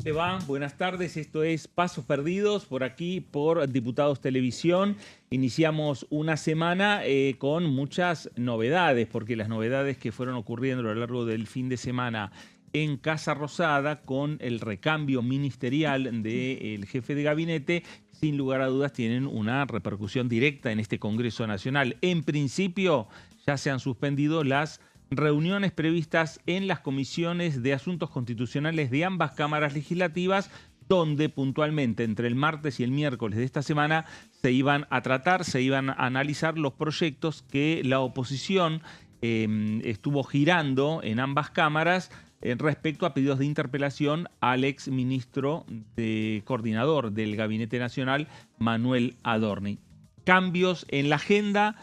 ¿Te va? Buenas tardes, esto es Pasos Perdidos por aquí por Diputados Televisión. Iniciamos una semana con muchas novedades, porque las novedades que fueron ocurriendo a lo largo del fin de semana en Casa Rosada con el recambio ministerial del jefe de gabinete, sin lugar a dudas tienen una repercusión directa en este Congreso Nacional. En principio ya se han suspendido las reuniones previstas en las comisiones de asuntos constitucionales de ambas cámaras legislativas, donde puntualmente entre el martes y el miércoles de esta semana se iban a tratar, se iban a analizar los proyectos que la oposición estuvo girando en ambas cámaras respecto a pedidos de interpelación al ex ministro coordinador del Gabinete Nacional, Manuel Adorni. Cambios en la agenda,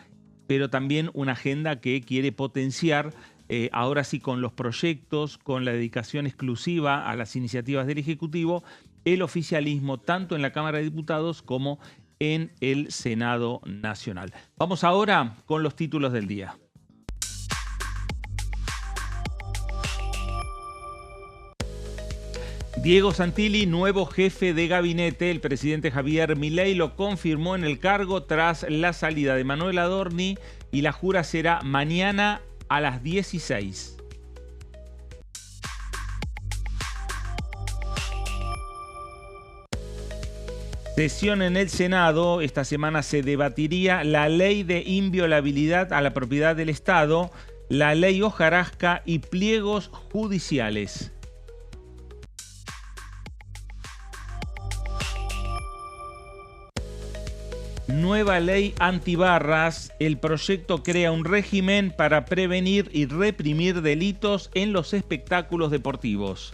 pero también una agenda que quiere potenciar, ahora sí con los proyectos, con la dedicación exclusiva a las iniciativas del Ejecutivo, el oficialismo tanto en la Cámara de Diputados como en el Senado Nacional. Vamos ahora con los títulos del día. Diego Santilli, nuevo jefe de gabinete. El presidente Javier Milei lo confirmó en el cargo tras la salida de Manuel Adorni y la jura será mañana a las 16. Sesión en el Senado. Esta semana se debatiría la ley de inviolabilidad a la propiedad del Estado, la ley hojarasca y pliegos judiciales. Nueva ley antibarras. El proyecto crea un régimen para prevenir y reprimir delitos en los espectáculos deportivos.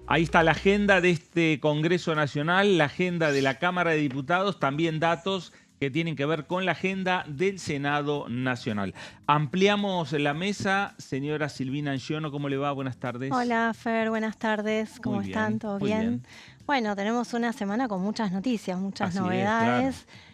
Ahí está la agenda de este Congreso Nacional, la agenda de la Cámara de Diputados, también datos que tienen que ver con la agenda del Senado Nacional. Ampliamos la mesa. Señora Silvina Anciono, ¿cómo le va? Buenas tardes. Hola, Fer, buenas tardes. ¿Cómo están? ¿Todo bien? Bueno, tenemos una semana con muchas noticias, muchas novedades. Claro.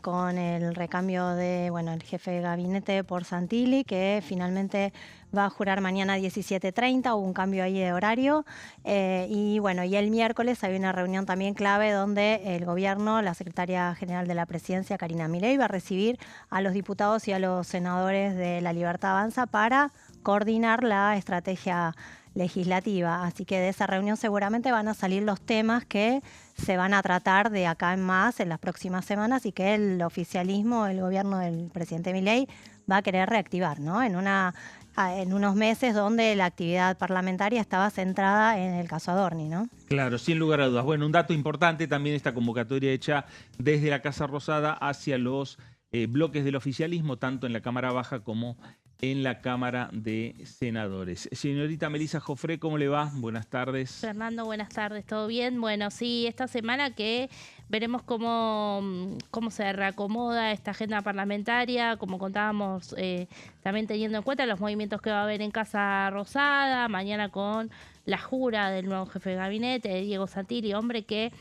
Con el recambio de, el jefe de gabinete por Santilli, que finalmente va a jurar mañana a 17:30, hubo un cambio ahí de horario. Y el miércoles hay una reunión también clave donde el gobierno, la secretaria general de la presidencia, Karina Milei, va a recibir a los diputados y a los senadores de La Libertad Avanza para coordinar la estrategia legislativa. Así que de esa reunión seguramente van a salir los temas que se van a tratar de acá en más en las próximas semanas y que el oficialismo, el gobierno del presidente Milei va a querer reactivar, ¿no? En unos meses donde la actividad parlamentaria estaba centrada en el caso Adorni, ¿no? Claro, sin lugar a dudas. Bueno, un dato importante también esta convocatoria hecha desde la Casa Rosada hacia los bloques del oficialismo, tanto en la Cámara Baja como en la Cámara de Senadores. Señorita Melissa Jofré, ¿cómo le va? Buenas tardes. Fernando, buenas tardes, ¿todo bien? Bueno, sí, esta semana que veremos cómo se reacomoda esta agenda parlamentaria, como contábamos, también teniendo en cuenta los movimientos que va a haber en Casa Rosada, mañana con la jura del nuevo jefe de gabinete, de Diego Santilli, hombre que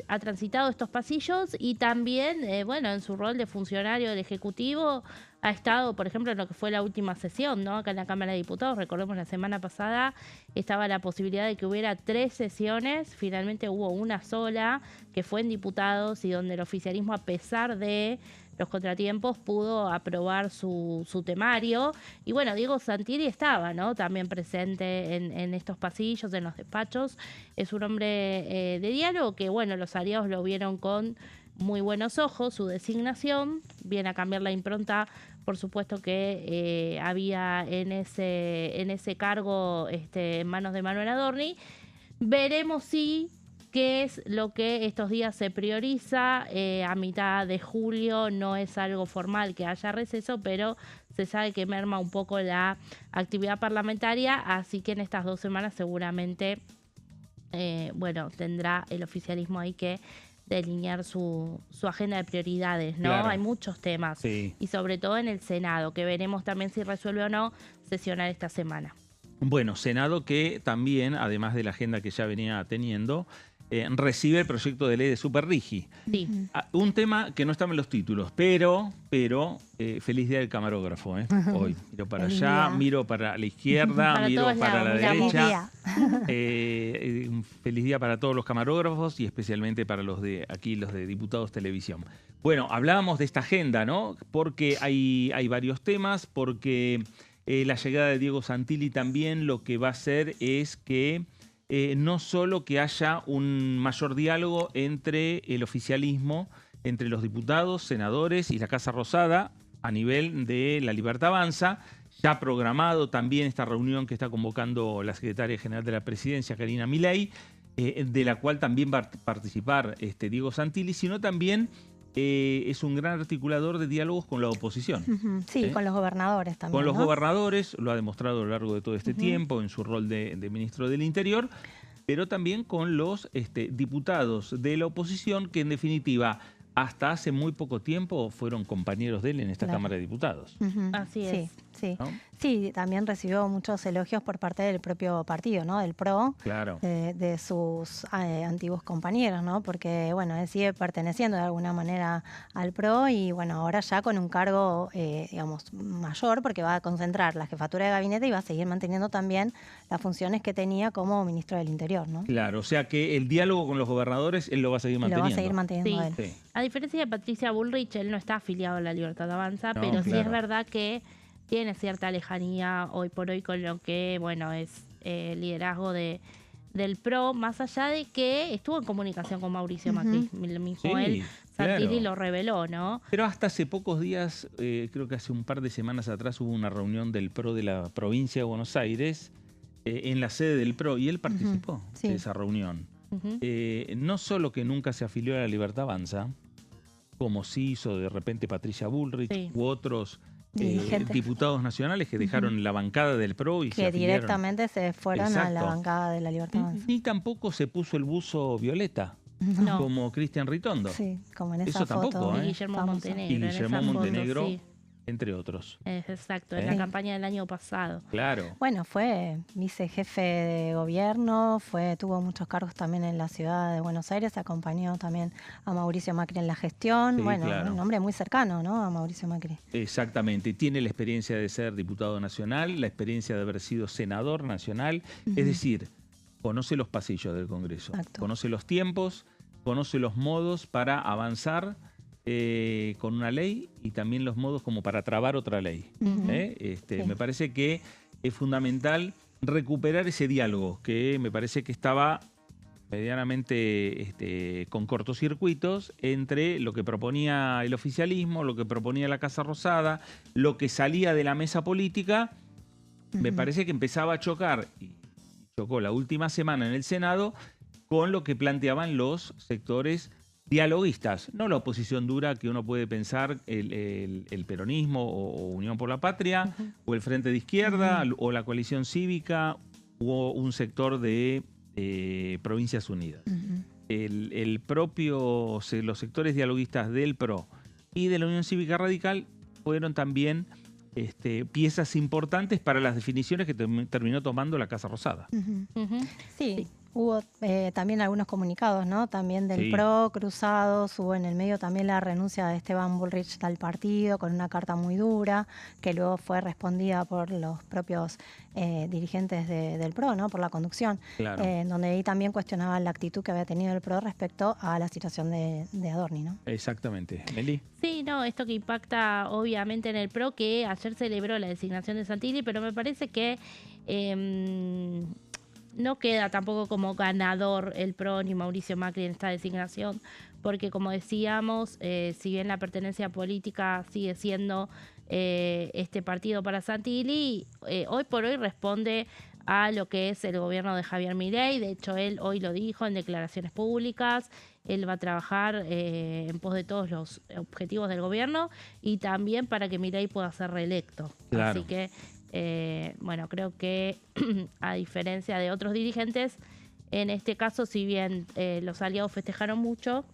ha transitado estos pasillos y también, en su rol de funcionario del Ejecutivo, ha estado, por ejemplo, en lo que fue la última sesión, ¿no? Acá en la Cámara de Diputados. Recordemos, la semana pasada estaba la posibilidad de que hubiera 3 sesiones. Finalmente hubo una sola, que fue en Diputados, y donde el oficialismo, a pesar de los contratiempos, pudo aprobar su temario. Y Diego Santilli estaba, ¿no?, también presente en estos pasillos, en los despachos. Es un hombre de diálogo que, los aliados lo vieron con muy buenos ojos, su designación. Viene a cambiar la impronta, por supuesto, que había en ese cargo en manos de Manuel Adorni. Veremos qué es lo que estos días se prioriza. A mitad de julio no es algo formal que haya receso, pero se sabe que merma un poco la actividad parlamentaria, así que en estas 2 semanas seguramente tendrá el oficialismo ahí que delinear su agenda de prioridades, ¿no? Claro. Hay muchos temas. Sí. Y sobre todo en el Senado, que veremos también si resuelve o no sesionar esta semana. Bueno, Senado que también, además de la agenda que ya venía teniendo, recibe el proyecto de ley de Superrigi. Sí. Un tema que no estaba en los títulos, pero feliz día del camarógrafo, hoy. Miro para allá, miro para la izquierda, Para miro todos para la lados, derecha. Un feliz día para todos los camarógrafos y especialmente para los de aquí, los de Diputados Televisión. Bueno, hablábamos de esta agenda, ¿no? Porque hay varios temas, porque la llegada de Diego Santilli también lo que va a hacer es que no solo que haya un mayor diálogo entre el oficialismo, entre los diputados, senadores y la Casa Rosada a nivel de La Libertad Avanza, ya programado también esta reunión que está convocando la secretaria general de la Presidencia, Karina Milei, de la cual también va a participar Diego Santilli, sino también es un gran articulador de diálogos con la oposición. Sí, con los gobernadores también. Con los ¿no? gobernadores, lo ha demostrado a lo largo de todo este tiempo en su rol de ministro del Interior, pero también con los diputados de la oposición que en definitiva hasta hace muy poco tiempo fueron compañeros de él en esta Cámara de Diputados. Así es. Sí. ¿No? Sí, también recibió muchos elogios por parte del propio partido, ¿no? Del PRO, Claro. de sus antiguos compañeros, ¿no? Porque, bueno, él sigue perteneciendo de alguna manera al PRO y, bueno, ahora ya con un cargo, digamos, mayor, porque va a concentrar la jefatura de gabinete y va a seguir manteniendo también las funciones que tenía como ministro del Interior, ¿no? Claro, o sea que el diálogo con los gobernadores él lo va a seguir manteniendo. Lo va a seguir manteniendo él. Sí. A diferencia de Patricia Bullrich, él no está afiliado a La Libertad Avanza, No, pero sí claro. es verdad que tiene cierta lejanía hoy por hoy con lo que, bueno, es liderazgo del PRO, más allá de que estuvo en comunicación con Mauricio Macri. El mismo Sí, él, Santilli claro. lo reveló, ¿no? Pero hasta hace pocos días, creo que hace un par de semanas atrás, hubo una reunión del PRO de la provincia de Buenos Aires en la sede del PRO y él participó Sí. de esa reunión. Ujú. No solo que nunca se afilió a La Libertad Avanza, como sí hizo de repente Patricia Bullrich Sí. u otros Dirigentes. diputados nacionales que dejaron la bancada del PRO y se Que afiliaron. directamente se fueron a la Exacto. bancada de La Libertad Avanza. Ni tampoco se puso el buzo violeta, No. como Cristian Ritondo, Sí, como en esa Eso foto. tampoco, Y Guillermo famosa. Montenegro. Y en Guillermo esa foto, Montenegro, sí. entre otros. Exacto, en ¿Eh? la campaña del año pasado. Claro. Bueno, fue vicejefe de gobierno, tuvo muchos cargos también en la ciudad de Buenos Aires, acompañó también a Mauricio Macri en la gestión. Sí, Bueno, claro. un hombre muy cercano, ¿no? A Mauricio Macri. Exactamente. Tiene la experiencia de ser diputado nacional, la experiencia de haber sido senador nacional. Es decir, conoce los pasillos del Congreso, Exacto. conoce los tiempos, conoce los modos para avanzar con una ley y también los modos como para trabar otra ley. Sí. Me parece que es fundamental recuperar ese diálogo que me parece que estaba medianamente con cortocircuitos entre lo que proponía el oficialismo, lo que proponía la Casa Rosada, lo que salía de la mesa política. Me parece que empezaba a chocar, y chocó la última semana en el Senado, con lo que planteaban los sectores dialoguistas, no la oposición dura que uno puede pensar el peronismo o Unión por la Patria, o el Frente de Izquierda, o la coalición cívica, o un sector de Provincias Unidas. Los sectores dialoguistas del PRO y de la Unión Cívica Radical fueron también piezas importantes para las definiciones que terminó tomando la Casa Rosada. Ujú. Sí. Hubo también algunos comunicados, ¿no? También del Sí. PRO, cruzados, hubo en el medio también la renuncia de Esteban Bullrich al partido con una carta muy dura, que luego fue respondida por los propios dirigentes del PRO, ¿no? Por la conducción, Claro. donde ahí también cuestionaban la actitud que había tenido el PRO respecto a la situación de Adorni, ¿no? Exactamente. Meli. Sí, no, esto que impacta obviamente en el PRO, que ayer celebró la designación de Santilli, pero me parece que no queda tampoco como ganador el PRO ni Mauricio Macri en esta designación, porque como decíamos, si bien la pertenencia política sigue siendo este partido para Santilli, hoy por hoy responde a lo que es el gobierno de Javier Milei. De hecho, él hoy lo dijo en declaraciones públicas. Él va a trabajar en pos de todos los objetivos del gobierno y también para que Milei pueda ser reelecto. Claro. Así que, bueno, creo que a diferencia de otros dirigentes, en este caso, si bien los aliados festejaron mucho,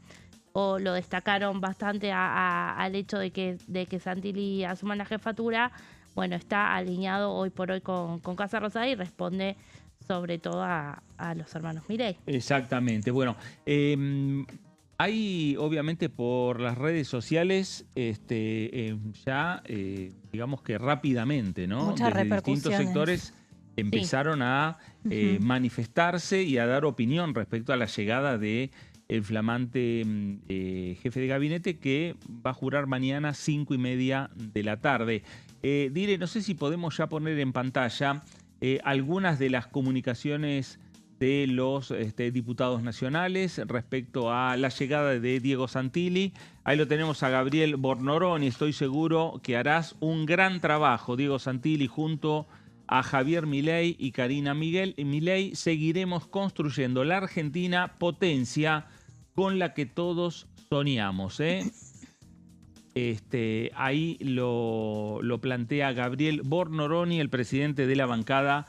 o lo destacaron bastante al hecho de que Santilli asuma la jefatura, bueno, está alineado hoy por hoy con Casa Rosada y responde sobre todo a los hermanos Milei. Exactamente. Bueno, hay obviamente por las redes sociales ya, digamos que rápidamente, ¿no? Muchas Desde distintos sectores empezaron a manifestarse y a dar opinión respecto a la llegada de el flamante jefe de gabinete, que va a jurar mañana 5:30 de la tarde. Dire, no sé si podemos ya poner en pantalla algunas de las comunicaciones de los diputados nacionales respecto a la llegada de Diego Santilli. Ahí lo tenemos a Gabriel Bornorón y estoy seguro que harás un gran trabajo, Diego Santilli, junto a Javier Milei y Karina Milei. Seguiremos construyendo la Argentina potencia con la que todos soñamos. Ahí lo plantea Gabriel Bornoroni, el presidente de la bancada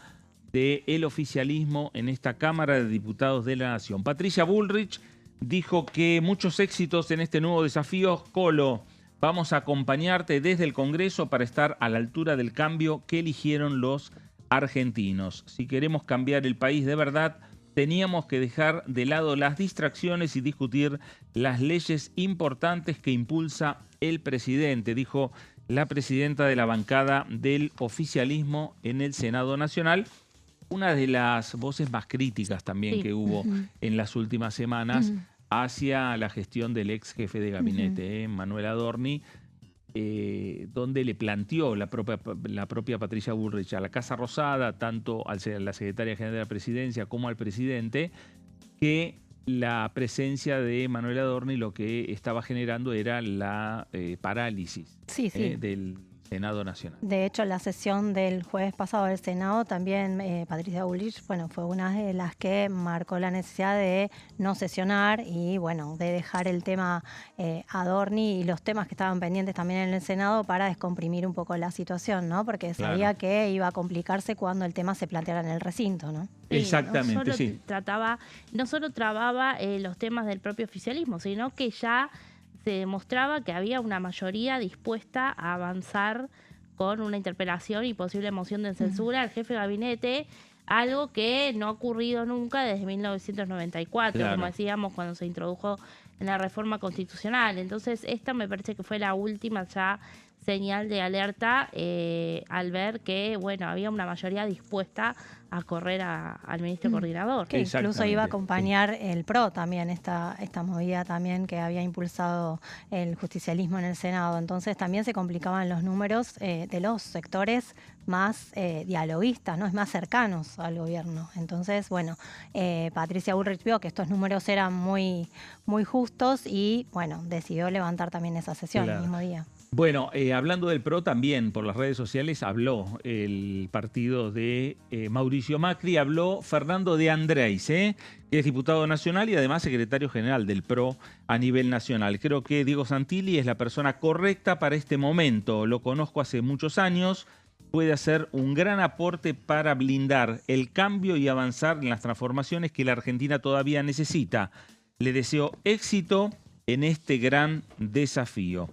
del oficialismo en esta Cámara de Diputados de la Nación. Patricia Bullrich dijo que muchos éxitos en este nuevo desafío. Colo, vamos a acompañarte desde el Congreso para estar a la altura del cambio que eligieron los argentinos. Si queremos cambiar el país de verdad, teníamos que dejar de lado las distracciones y discutir las leyes importantes que impulsa el presidente, dijo la presidenta de la bancada del oficialismo en el Senado Nacional. Una de las voces más críticas también que hubo en las últimas semanas hacia la gestión del ex jefe de gabinete, Manuel Adorni, donde le planteó la propia Patricia Bullrich a la Casa Rosada, tanto a la secretaria general de la presidencia como al presidente, que la presencia de Manuel Adorni lo que estaba generando era la parálisis del Senado Nacional. De hecho, la sesión del jueves pasado del Senado también Patricia Bullrich, fue una de las que marcó la necesidad de no sesionar y, de dejar el tema Adorni y los temas que estaban pendientes también en el Senado para descomprimir un poco la situación, ¿no? Porque sabía que iba a complicarse cuando el tema se planteara en el recinto, ¿no? Exactamente, no solo trababa los temas del propio oficialismo, sino que ya se demostraba que había una mayoría dispuesta a avanzar con una interpelación y posible moción de censura al jefe de gabinete, algo que no ha ocurrido nunca desde 1994, como decíamos, cuando se introdujo en la reforma constitucional. Entonces, esta me parece que fue la última ya señal de alerta al ver que, había una mayoría dispuesta a correr al ministro coordinador. Que incluso iba a acompañar el PRO también, esta movida también que había impulsado el justicialismo en el Senado. Entonces también se complicaban los números de los sectores más dialoguistas, ¿no? Es más cercanos al gobierno. Entonces, Patricia Bullrich vio que estos números eran muy, muy justos y, decidió levantar también esa sesión el mismo día. Bueno, hablando del PRO también, por las redes sociales habló el partido de Mauricio Macri, habló Fernando de Andrés, que es diputado nacional y además secretario general del PRO a nivel nacional. Creo que Diego Santilli es la persona correcta para este momento. Lo conozco hace muchos años, puede hacer un gran aporte para blindar el cambio y avanzar en las transformaciones que la Argentina todavía necesita. Le deseo éxito en este gran desafío.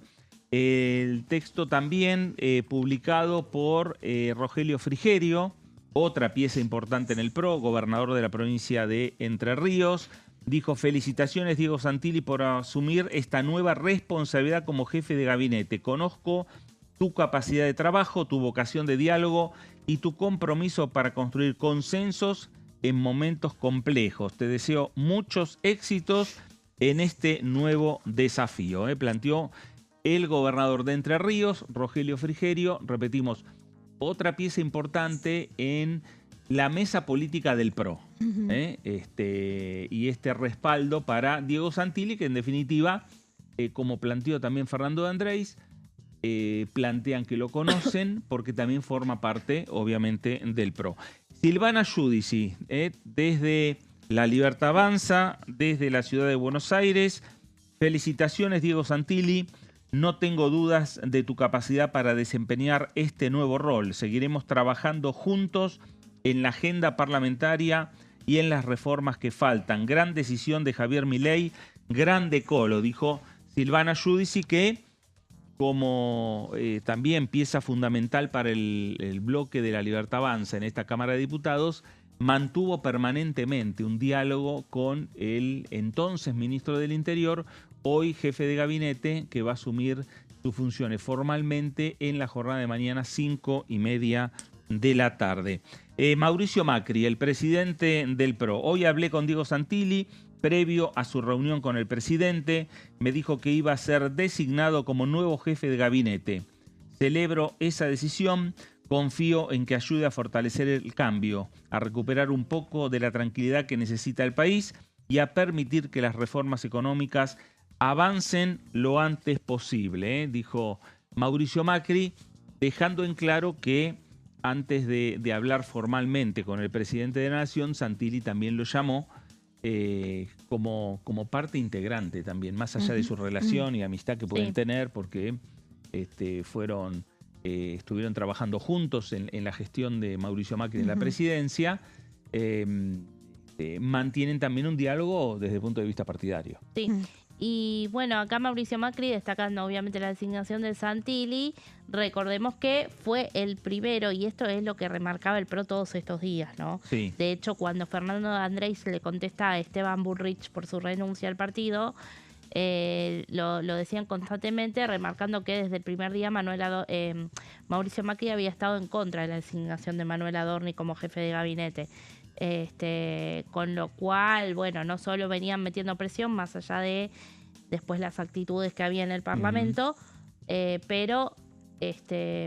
El texto también publicado por Rogelio Frigerio, otra pieza importante en el PRO, gobernador de la provincia de Entre Ríos, dijo: felicitaciones Diego Santilli por asumir esta nueva responsabilidad como jefe de gabinete. Conozco tu capacidad de trabajo, tu vocación de diálogo y tu compromiso para construir consensos en momentos complejos. Te deseo muchos éxitos en este nuevo desafío. Planteó el gobernador de Entre Ríos, Rogelio Frigerio. Repetimos, otra pieza importante en la mesa política del PRO. Y este respaldo para Diego Santilli, que en definitiva, como planteó también Fernando de Andrés, plantean que lo conocen porque también forma parte, obviamente, del PRO. Silvana Giudici, desde La Libertad Avanza, desde la ciudad de Buenos Aires. Felicitaciones, Diego Santilli. No tengo dudas de tu capacidad para desempeñar este nuevo rol. Seguiremos trabajando juntos en la agenda parlamentaria y en las reformas que faltan. Gran decisión de Javier Milei grande colo, dijo Silvana Giudici, que como también pieza fundamental para el bloque de La Libertad Avanza en esta Cámara de Diputados, mantuvo permanentemente un diálogo con el entonces ministro del Interior, hoy jefe de gabinete, que va a asumir sus funciones formalmente en la jornada de mañana 5:30 de la tarde. Mauricio Macri, el presidente del PRO. Hoy hablé con Diego Santilli, previo a su reunión con el presidente, me dijo que iba a ser designado como nuevo jefe de gabinete. Celebro esa decisión, confío en que ayude a fortalecer el cambio, a recuperar un poco de la tranquilidad que necesita el país y a permitir que las reformas económicas avancen lo antes posible, dijo Mauricio Macri, dejando en claro que antes de hablar formalmente con el presidente de la Nación, Santilli también lo llamó como parte integrante también, más allá de su relación y amistad que pueden tener, porque estuvieron trabajando juntos en la gestión de Mauricio Macri en la presidencia, mantienen también un diálogo desde el punto de vista partidario. Sí. Y bueno, acá Mauricio Macri destacando obviamente la designación de Santilli. Recordemos que fue el primero, y esto es lo que remarcaba el PRO todos estos días, ¿no? Sí. De hecho, cuando Fernando Andrés le contesta a Esteban Bullrich por su renuncia al partido, lo decían constantemente, remarcando que desde el primer día Mauricio Macri había estado en contra de la designación de Manuel Adorni como jefe de gabinete. Con lo cual, bueno, no solo venían metiendo presión, más allá de después las actitudes que había en el Parlamento, pero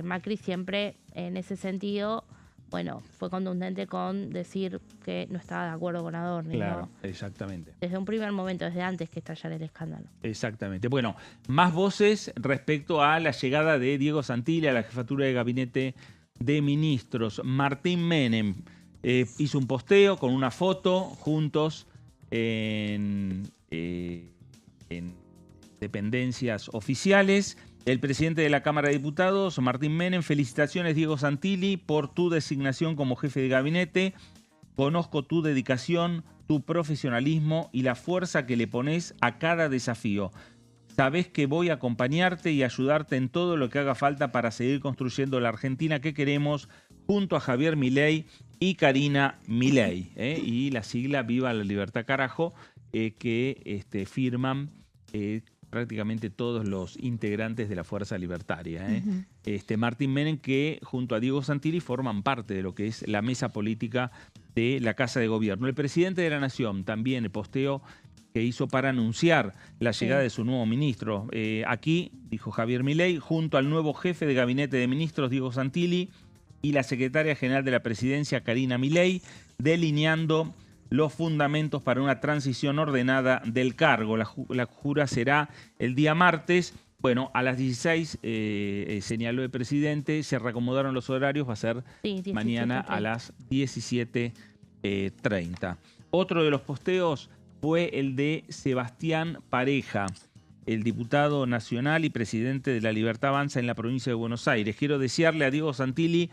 Macri siempre en ese sentido, bueno, fue contundente con decir que no estaba de acuerdo con Adorni. Claro, ¿no? Exactamente. Desde un primer momento, desde antes que estallara el escándalo. Exactamente. Bueno, más voces respecto a la llegada de Diego Santilli a la jefatura de gabinete de ministros. Martín Menem hizo un posteo con una foto juntos en dependencias oficiales. El presidente de la Cámara de Diputados, Martín Menem, felicitaciones Diego Santilli por tu designación como jefe de gabinete. Conozco tu dedicación, tu profesionalismo y la fuerza que le pones a cada desafío. Sabés que voy a acompañarte y ayudarte en todo lo que haga falta para seguir construyendo la Argentina que queremos junto a Javier Milei y Karina Milei. Y la sigla Viva la Libertad Carajo, que firman prácticamente todos los integrantes de la Fuerza Libertaria. Martín Menem, que junto a Diego Santilli forman parte de lo que es la mesa política de la Casa de Gobierno. El presidente de la Nación también, el posteo que hizo para anunciar la llegada de su nuevo ministro. Aquí, dijo Javier Milei, junto al nuevo jefe de gabinete de ministros, Diego Santilli, y la secretaria general de la presidencia, Karina Milei, delineando los fundamentos para una transición ordenada del cargo. La jura será el día martes. Bueno, a las 16 señaló el presidente, se reacomodaron los horarios, va a ser mañana a las 17:30. Otro de los posteos fue el de Sebastián Pareja, el diputado nacional y presidente de La Libertad Avanza en la provincia de Buenos Aires. Quiero desearle a Diego Santilli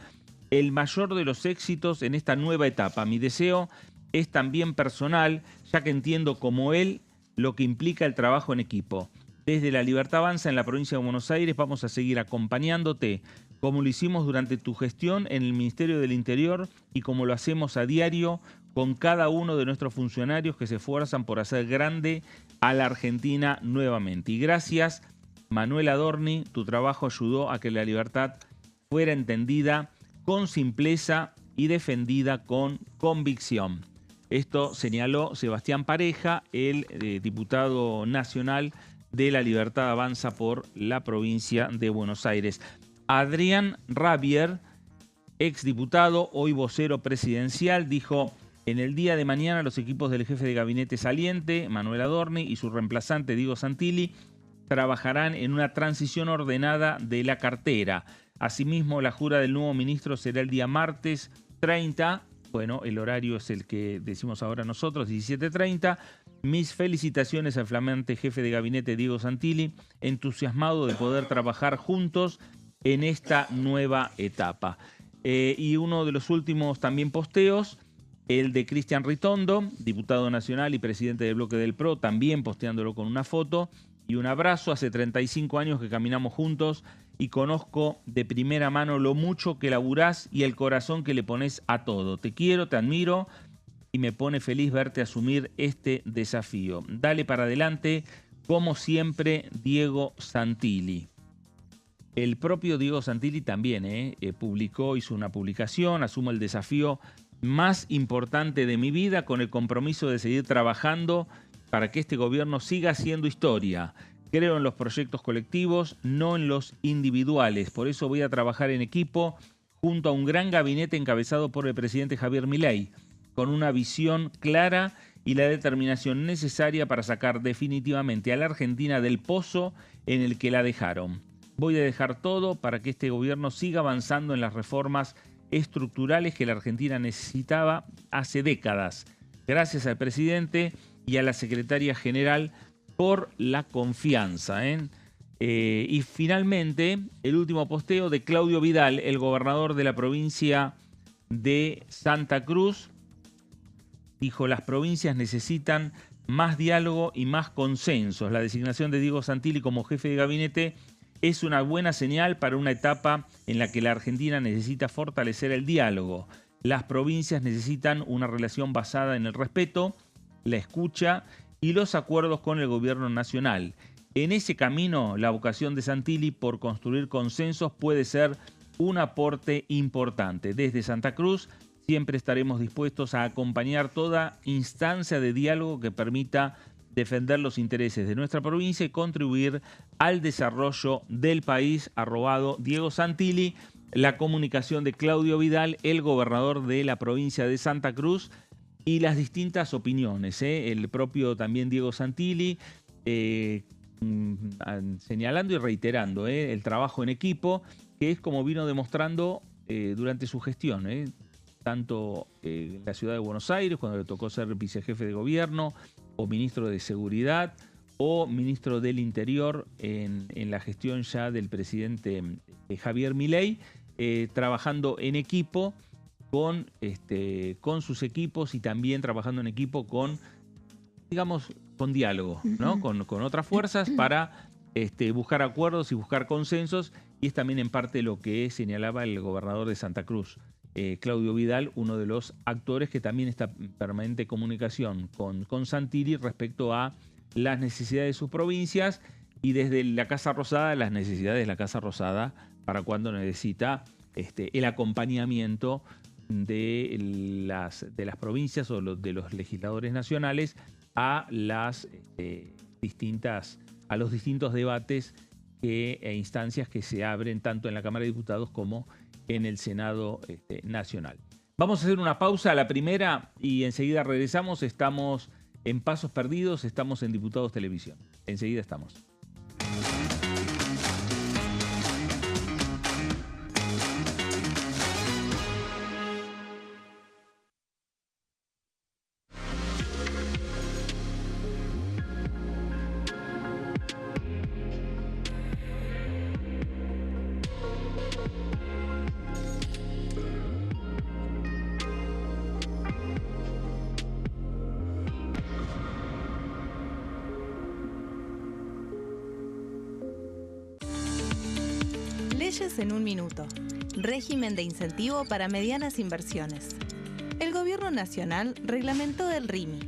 el mayor de los éxitos en esta nueva etapa. Mi deseo es también personal, ya que entiendo como él lo que implica el trabajo en equipo. Desde La Libertad Avanza en la provincia de Buenos Aires vamos a seguir acompañándote, como lo hicimos durante tu gestión en el Ministerio del Interior y como lo hacemos a diario con cada uno de nuestros funcionarios que se esfuerzan por hacer grande a la Argentina nuevamente. Y gracias, Manuel Adorni, tu trabajo ayudó a que la libertad fuera entendida con simpleza y defendida con convicción. Esto señaló Sebastián Pareja, el diputado nacional de La Libertad Avanza por la provincia de Buenos Aires. Adrián Rabier, exdiputado, hoy vocero presidencial, dijo: en el día de mañana los equipos del jefe de gabinete saliente, Manuel Adorni, y su reemplazante, Diego Santilli, trabajarán en una transición ordenada de la cartera. Asimismo, la jura del nuevo ministro será el día martes 30. Bueno, el horario es el que decimos ahora nosotros, 17:30. Mis felicitaciones al flamante jefe de gabinete Diego Santilli, entusiasmado de poder trabajar juntos en esta nueva etapa. Y uno de los últimos también posteos el de Cristian Ritondo, diputado nacional y presidente del bloque del PRO, también posteándolo con una foto y un abrazo. Hace 35 años que caminamos juntos y conozco de primera mano lo mucho que laburás y el corazón que le pones a todo. Te quiero, te admiro y me pone feliz verte asumir este desafío. Dale para adelante, como siempre, Diego Santilli. El propio Diego Santilli también hizo una publicación: asumo el desafío más importante de mi vida con el compromiso de seguir trabajando para que este gobierno siga haciendo historia. Creo en los proyectos colectivos, no en los individuales. Por eso voy a trabajar en equipo junto a un gran gabinete encabezado por el presidente Javier Milei, con una visión clara y la determinación necesaria para sacar definitivamente a la Argentina del pozo en el que la dejaron. Voy a dejar todo para que este gobierno siga avanzando en las reformas estructurales que la Argentina necesitaba hace décadas. Gracias al presidente y a la secretaria general por la confianza. Y finalmente, el último posteo de Claudio Vidal, el gobernador de la provincia de Santa Cruz. Dijo: las provincias necesitan más diálogo y más consensos. La designación de Diego Santilli como jefe de gabinete es una buena señal para una etapa en la que la Argentina necesita fortalecer el diálogo. Las provincias necesitan una relación basada en el respeto, la escucha y los acuerdos con el gobierno nacional. En ese camino, la vocación de Santilli por construir consensos puede ser un aporte importante. Desde Santa Cruz siempre estaremos dispuestos a acompañar toda instancia de diálogo que permita defender los intereses de nuestra provincia y contribuir al desarrollo del país. Arrobado Diego Santilli. La comunicación de Claudio Vidal, el gobernador de la provincia de Santa Cruz, y las distintas opiniones. El propio también Diego Santilli señalando y reiterando el trabajo en equipo, que es como vino demostrando durante su gestión, tanto en la ciudad de Buenos Aires, cuando le tocó ser vicejefe de gobierno, o ministro de Seguridad, o ministro del Interior en la gestión ya del presidente Javier Milei, trabajando en equipo con sus equipos y también trabajando en equipo con, digamos, con diálogo, ¿no? Con otras fuerzas para buscar acuerdos y buscar consensos, y es también en parte lo que señalaba el gobernador de Santa Cruz, Claudio Vidal, uno de los actores que también está en permanente comunicación con Santilli respecto a las necesidades de sus provincias y desde la Casa Rosada, las necesidades de la Casa Rosada para cuando necesita el acompañamiento de las provincias o de los legisladores nacionales a los distintos debates e instancias que se abren tanto en la Cámara de Diputados como en el Senado Nacional. Vamos a hacer una pausa, la primera, y enseguida regresamos. Estamos en Pasos Perdidos, estamos en Diputados Televisión. Enseguida estamos. Leyes en un minuto. Régimen de incentivo para medianas inversiones. El Gobierno Nacional reglamentó el RIMI,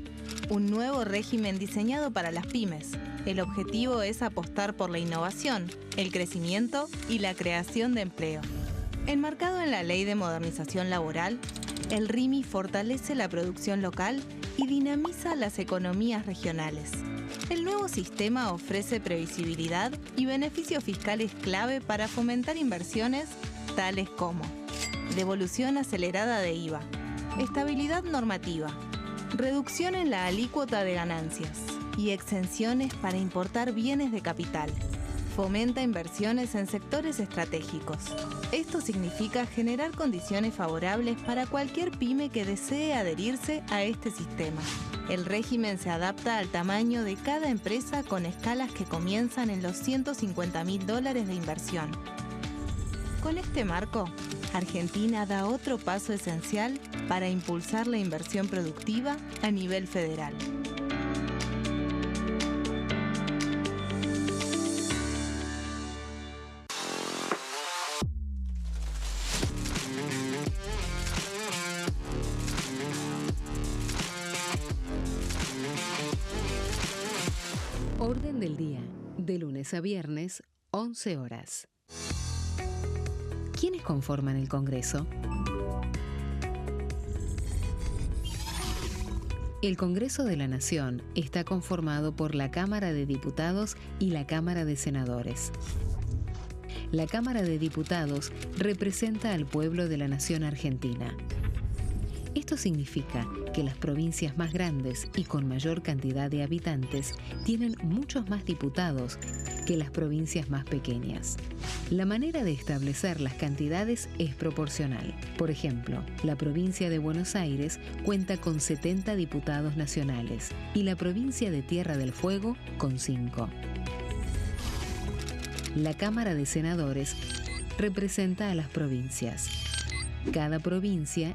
un nuevo régimen diseñado para las pymes. El objetivo es apostar por la innovación, el crecimiento y la creación de empleo. Enmarcado en la Ley de Modernización Laboral, el RIMI fortalece la producción local y dinamiza las economías regionales. El nuevo sistema ofrece previsibilidad y beneficios fiscales clave para fomentar inversiones tales como devolución acelerada de IVA, estabilidad normativa, reducción en la alícuota de ganancias y exenciones para importar bienes de capital. Fomenta inversiones en sectores estratégicos. Esto significa generar condiciones favorables para cualquier pyme que desee adherirse a este sistema. El régimen se adapta al tamaño de cada empresa con escalas que comienzan en los $150.000 de inversión. Con este marco, Argentina da otro paso esencial para impulsar la inversión productiva a nivel federal. Orden del día, de lunes a viernes, 11 horas. ¿Quiénes conforman el Congreso? El Congreso de la Nación está conformado por la Cámara de Diputados y la Cámara de Senadores. La Cámara de Diputados representa al pueblo de la nación argentina. Esto significa que las provincias más grandes y con mayor cantidad de habitantes tienen muchos más diputados que las provincias más pequeñas. La manera de establecer las cantidades es proporcional. Por ejemplo, la provincia de Buenos Aires cuenta con 70 diputados nacionales y la provincia de Tierra del Fuego con 5. La Cámara de Senadores representa a las provincias. Cada provincia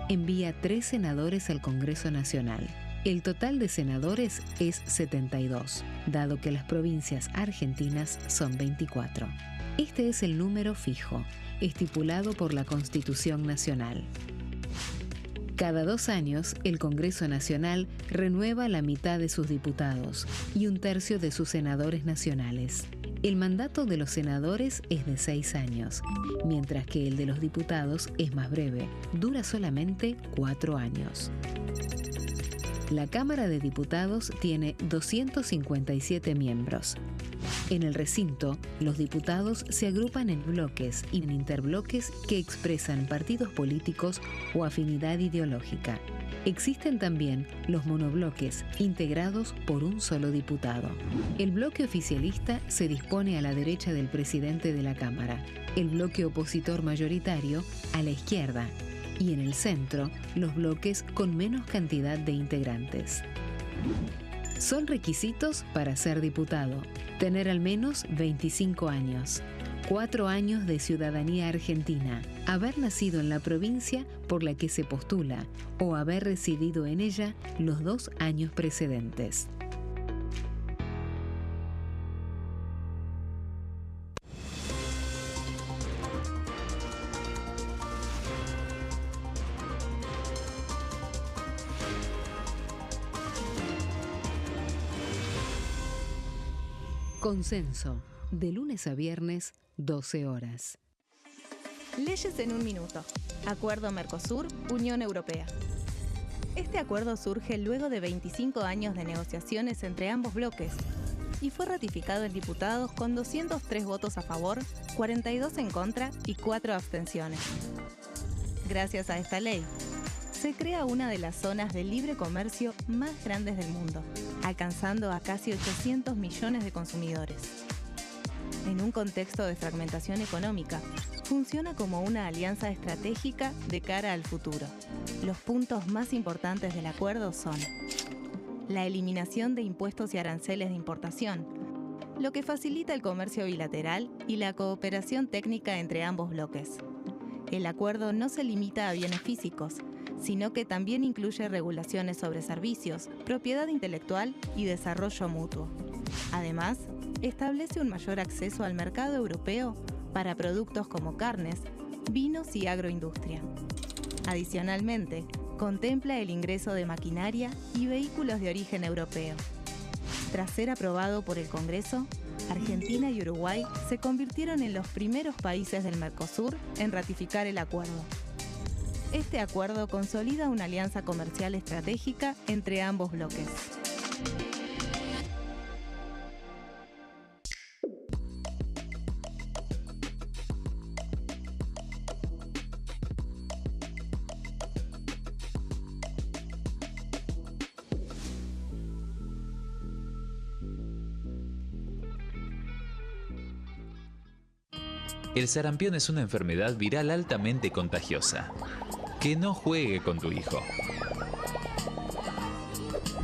envía 3 senadores al Congreso Nacional. El total de senadores es 72, dado que las provincias argentinas son 24. Este es el número fijo, estipulado por la Constitución Nacional. Cada 2 años, el Congreso Nacional renueva la mitad de sus diputados y 1/3 de sus senadores nacionales. El mandato de los senadores es de 6 años, mientras que el de los diputados es más breve, dura solamente 4 años. La Cámara de Diputados tiene 257 miembros. En el recinto, los diputados se agrupan en bloques y en interbloques que expresan partidos políticos o afinidad ideológica. Existen también los monobloques, integrados por un solo diputado. El bloque oficialista se dispone a la derecha del presidente de la Cámara, el bloque opositor mayoritario a la izquierda, y en el centro, los bloques con menos cantidad de integrantes. Son requisitos para ser diputado: tener al menos 25 años, 4 años de ciudadanía argentina, haber nacido en la provincia por la que se postula o haber residido en ella los 2 años precedentes. Consenso, de lunes a viernes, 12 horas. Leyes en un minuto. Acuerdo Mercosur-Unión Europea. Este acuerdo surge luego de 25 años de negociaciones entre ambos bloques y fue ratificado en diputados con 203 votos a favor, 42 en contra y 4 abstenciones. Gracias a esta ley, se crea una de las zonas de libre comercio más grandes del mundo, alcanzando a casi 800 millones de consumidores. En un contexto de fragmentación económica, funciona como una alianza estratégica de cara al futuro. Los puntos más importantes del acuerdo son: la eliminación de impuestos y aranceles de importación, lo que facilita el comercio bilateral y la cooperación técnica entre ambos bloques. El acuerdo no se limita a bienes físicos, sino que también incluye regulaciones sobre servicios, propiedad intelectual y desarrollo mutuo. Además, establece un mayor acceso al mercado europeo para productos como carnes, vinos y agroindustria. Adicionalmente, contempla el ingreso de maquinaria y vehículos de origen europeo. Tras ser aprobado por el Congreso, Argentina y Uruguay se convirtieron en los primeros países del Mercosur en ratificar el acuerdo. Este acuerdo consolida una alianza comercial estratégica entre ambos bloques. El sarampión es una enfermedad viral altamente contagiosa. Que no juegue con tu hijo.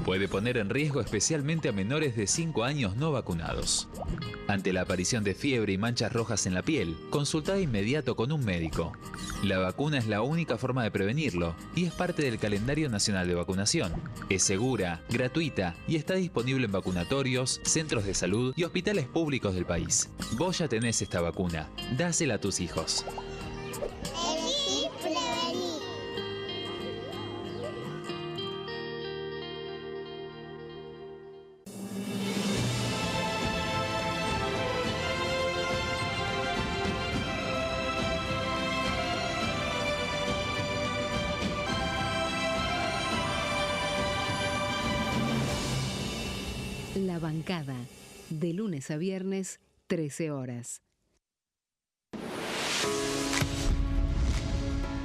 Puede poner en riesgo especialmente a menores de 5 años no vacunados. Ante la aparición de fiebre y manchas rojas en la piel, consulta de inmediato con un médico. La vacuna es la única forma de prevenirlo y es parte del calendario nacional de vacunación. Es segura, gratuita y está disponible en vacunatorios, centros de salud y hospitales públicos del país. Vos ya tenés esta vacuna. Dásela a tus hijos. Elegí prevenir. La bancada, de lunes a viernes, 13 horas.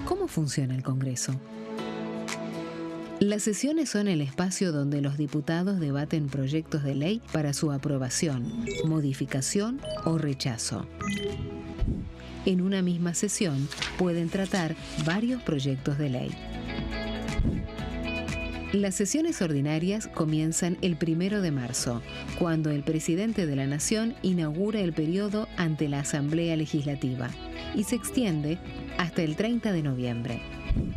¿Cómo funciona el Congreso? Las sesiones son el espacio donde los diputados debaten proyectos de ley para su aprobación, modificación o rechazo. En una misma sesión pueden tratar varios proyectos de ley. Las sesiones ordinarias comienzan el 1 de marzo, cuando el presidente de la Nación inaugura el periodo ante la Asamblea Legislativa y se extiende hasta el 30 de noviembre.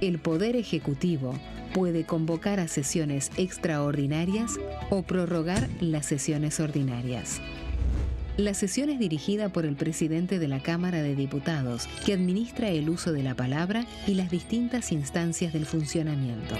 El Poder Ejecutivo puede convocar a sesiones extraordinarias o prorrogar las sesiones ordinarias. La sesión es dirigida por el presidente de la Cámara de Diputados, que administra el uso de la palabra y las distintas instancias del funcionamiento.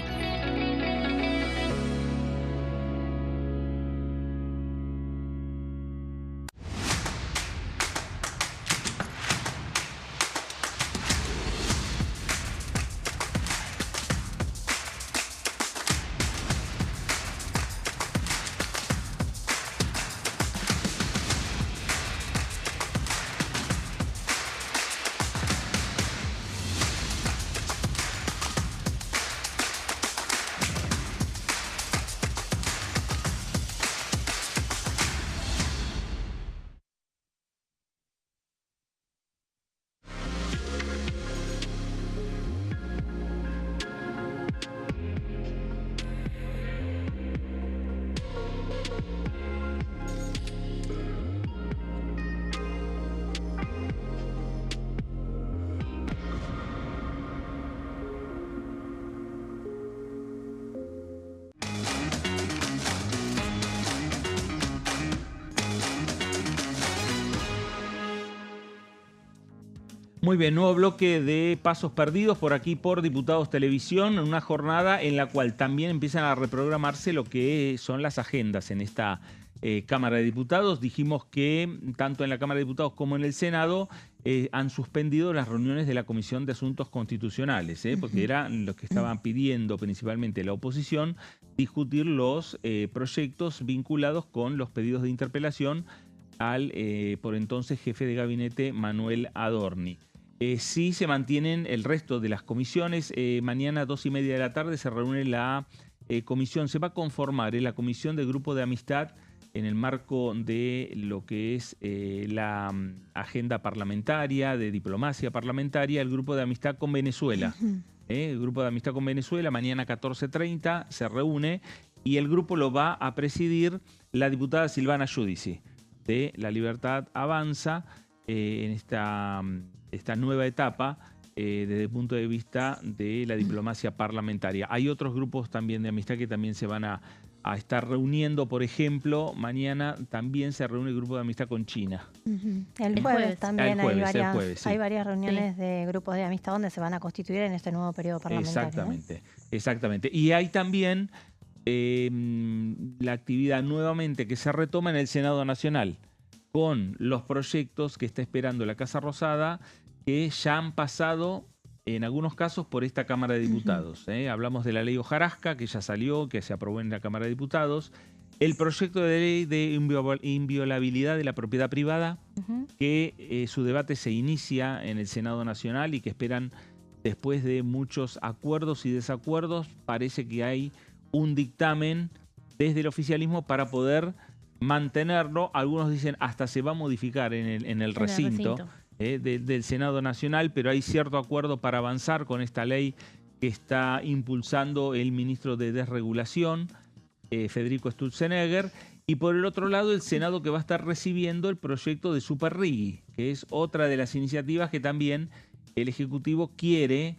Muy bien, nuevo bloque de Pasos Perdidos por aquí por Diputados Televisión, una jornada en la cual también empiezan a reprogramarse lo que son las agendas en esta Cámara de Diputados. Dijimos que tanto en la Cámara de Diputados como en el Senado han suspendido las reuniones de la Comisión de Asuntos Constitucionales, porque eran los que estaban pidiendo principalmente la oposición discutir los proyectos vinculados con los pedidos de interpelación al por entonces jefe de gabinete Manuel Adorni. Sí se mantienen el resto de las comisiones. Mañana 2:30 de la tarde se reúne la comisión, se va a conformar la comisión de grupo de amistad en el marco de lo que es la agenda parlamentaria, de diplomacia parlamentaria, el grupo de amistad con Venezuela. El grupo de amistad con Venezuela, mañana 14:30 se reúne y el grupo lo va a presidir la diputada Silvana Giudici de La Libertad Avanza en esta nueva etapa desde el punto de vista de la diplomacia parlamentaria. Hay otros grupos también de amistad que también se van a estar reuniendo. Por ejemplo, mañana también se reúne el grupo de amistad con China. El jueves también hay varias reuniones de grupos de amistad donde se van a constituir en este nuevo periodo parlamentario. Exactamente. Y hay también la actividad nuevamente que se retoma en el Senado Nacional con los proyectos que está esperando la Casa Rosada, que ya han pasado en algunos casos por esta Cámara de Diputados. Hablamos de la ley Hojarasca, que ya salió, que se aprobó en la Cámara de Diputados. El proyecto de ley de inviolabilidad de la propiedad privada, que su debate se inicia en el Senado Nacional y que esperan, después de muchos acuerdos y desacuerdos, parece que hay un dictamen desde el oficialismo para poder mantenerlo. Algunos dicen hasta se va a modificar en el recinto. Del Senado Nacional, pero hay cierto acuerdo para avanzar con esta ley que está impulsando el ministro de Desregulación, Federico Sturzenegger, y por el otro lado el Senado, que va a estar recibiendo el proyecto de Superrigi, que es otra de las iniciativas que también el Ejecutivo quiere